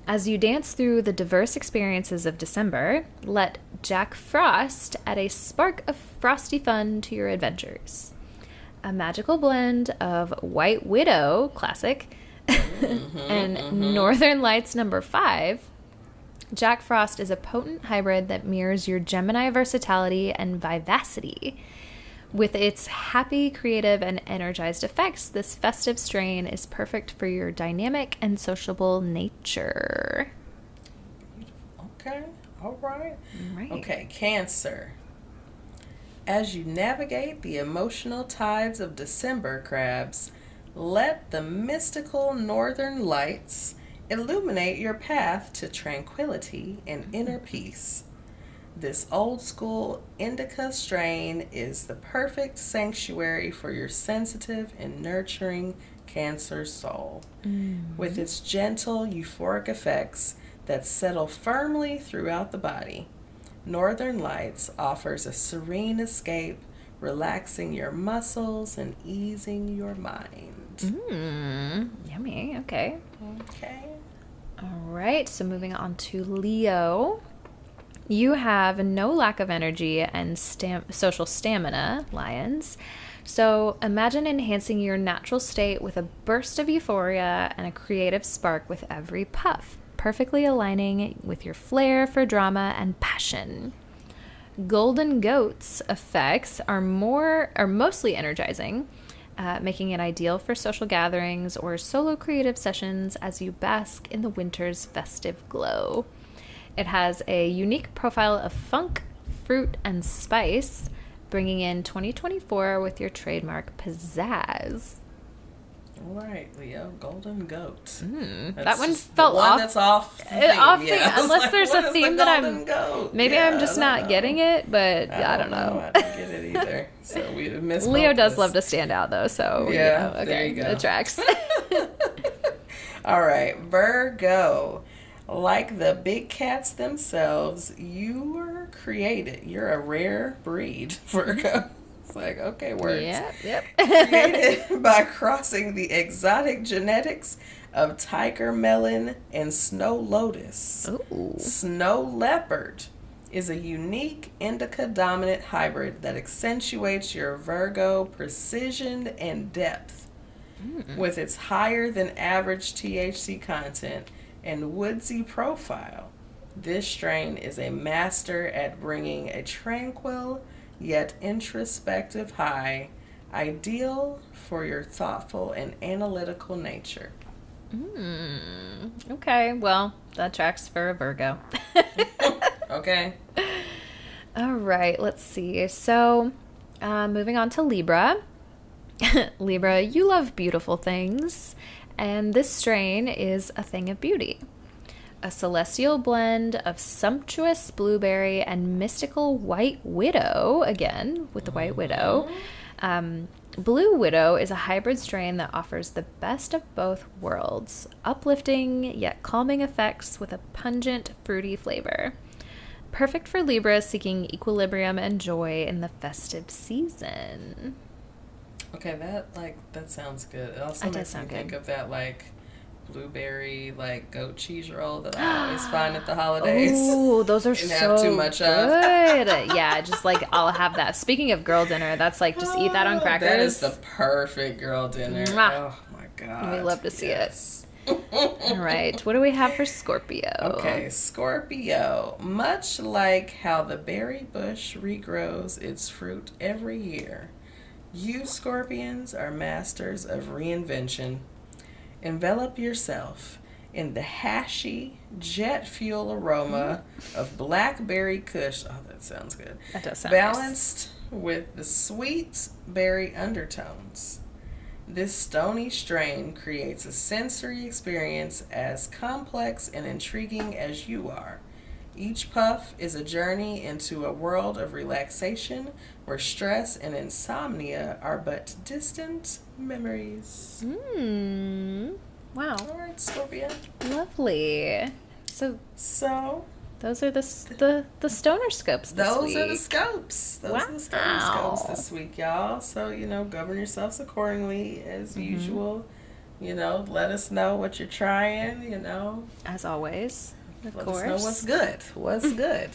As you dance through the diverse experiences of December, let Jack Frost add a spark of frosty fun to your adventures. A magical blend of White Widow, classic, and Northern Lights No. 5, Jack Frost is a potent hybrid that mirrors your Gemini versatility and vivacity. With its happy, creative, and energized effects, this festive strain is perfect for your dynamic and sociable nature. Okay, all right. Okay, Cancer. As you navigate the emotional tides of December, crabs, let the mystical northern lights illuminate your path to tranquility and inner peace. This old school indica strain is the perfect sanctuary for your sensitive and nurturing Cancer soul. With its gentle, euphoric effects that settle firmly throughout the body. Northern Lights offers a serene escape, relaxing your muscles and easing your mind. Yummy. Okay. Okay. All right. So moving on to Leo. You have no lack of energy and social stamina, lions. So imagine enhancing your natural state with a burst of euphoria and a creative spark with every puff, perfectly aligning with your flair for drama and passion. Golden goats effects are mostly energizing, making it ideal for social gatherings or solo creative sessions as you bask in the winter's festive glow. It has a unique profile of funk, fruit, and spice, bringing in 2024 with your trademark pizzazz. All right, Leo, golden goat. That one felt off. That's off theme. Unless there's a theme that I'm... Goat? Maybe I'm just not getting it, but I don't know. I don't get it either. So we missed Leo does love to stand out, though, so... Yeah, okay, there you go. It tracks. All right, Virgo. Like the big cats themselves, you were created. You're a rare breed, Virgo. It's like, okay, words. Yep. Created by crossing the exotic genetics of tiger melon and snow lotus. Ooh. Snow leopard is a unique indica-dominant hybrid that accentuates your Virgo precision and depth. With its higher than average THC content and woodsy profile, this strain is a master at bringing a tranquil yet introspective high, ideal for your thoughtful and analytical nature. Okay, well, that tracks for a Virgo. Okay. All right, let's see. So, moving on to Libra. Libra, you love beautiful things, and this strain is a thing of beauty. A celestial blend of sumptuous blueberry and mystical white widow, again, with the white widow. Blue Widow is a hybrid strain that offers the best of both worlds, uplifting yet calming effects with a pungent, fruity flavor. Perfect for Libra seeking equilibrium and joy in the festive season. Okay, that sounds good. It also makes me think of that blueberry goat cheese roll that I always find at the holidays. Oh, those are so have too much good. Yeah, just I'll have that. Speaking of girl dinner, that's just eat that on crackers. That is the perfect girl dinner. Mwah. Oh my god. We love to see it. All right, what do we have for Scorpio? Okay, Scorpio. Much like how the berry bush regrows its fruit every year, you Scorpions are masters of reinvention. Envelop yourself in the hashy jet fuel aroma of blackberry kush. Oh, that sounds good. That does sound balanced with the sweet berry undertones. This stony strain creates a sensory experience as complex and intriguing as you are. Each puff is a journey into a world of relaxation where stress and insomnia are but distant memories. Wow. All right, Scorpio. Lovely. So those are the stoner scopes this week. Those are the scopes. Those are the stoner scopes this week, y'all. So, govern yourselves accordingly as usual. Let us know what you're trying, As always. Of Let course. us know what's good.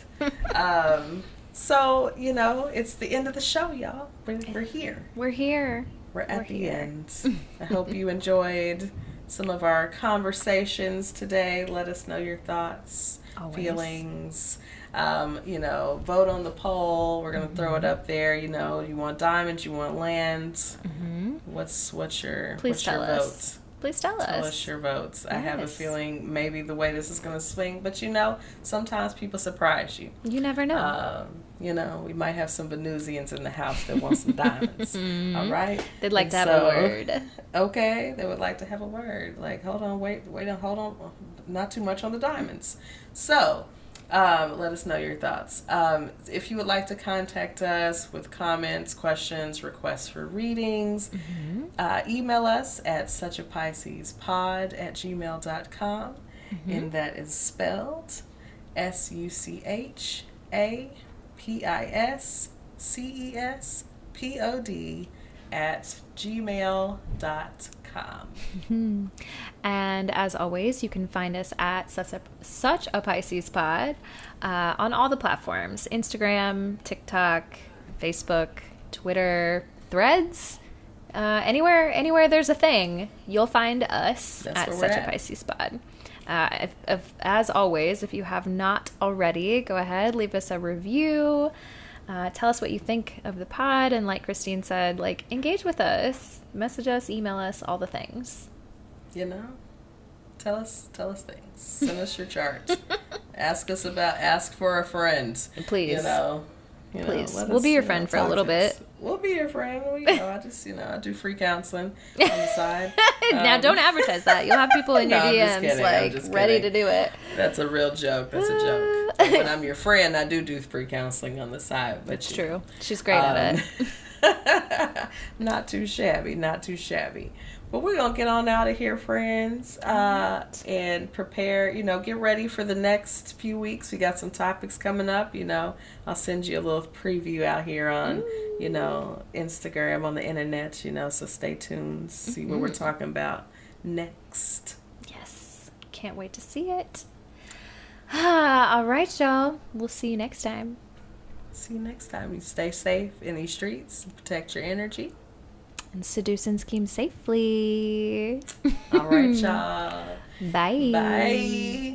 So, it's the end of the show, y'all. We're here. We're here. We're at the end. I hope you enjoyed some of our conversations today. Let us know your thoughts, feelings. Vote on the poll. We're going to throw it up there. You want diamonds, you want land. What's your vote? Please tell us. Tell us your votes. Yes. I have a feeling maybe the way this is going to swing, but sometimes people surprise you. You never know. We might have some Venusians in the house that want some diamonds. All right? They'd like to have a word. Okay, they would like to have a word. Hold on, not too much on the diamonds. So, let us know your thoughts. If you would like to contact us with comments, questions, requests for readings, email us at suchapiscespod@gmail.com. And that is spelled SUCHAPISCESPOD @gmail.com. And as always, you can find us at Such a Pisces Pod on all the platforms: Instagram, TikTok, Facebook, Twitter, Threads. Anywhere there's a thing, you'll find us at Such a Pisces Pod. As always, if you have not already, go ahead, leave us a review. Tell us what you think of the pod, and like Christine said, like, engage with us, message us, email us, all the things. You know, tell us things. Send us your chart. Ask for a friend. Please. You know, please. We'll be your friend for a little bit. We'll be your friend. I do free counseling on the side. Now, don't advertise that. You'll have people in your DMs ready to do it. That's a real joke. That's a joke. When I'm your friend, I do free counseling on the side. But it's true. She's great at it. Not too shabby. But we're going to get on out of here, friends, and prepare, get ready for the next few weeks. We got some topics coming up, I'll send you a little preview out here on, Instagram, on the internet, so stay tuned, see what we're talking about next. Yes, can't wait to see it. All right, y'all. We'll see you next time. You stay safe in these streets, protect your energy. And seduce and scheme safely. All right, y'all. Bye. Bye.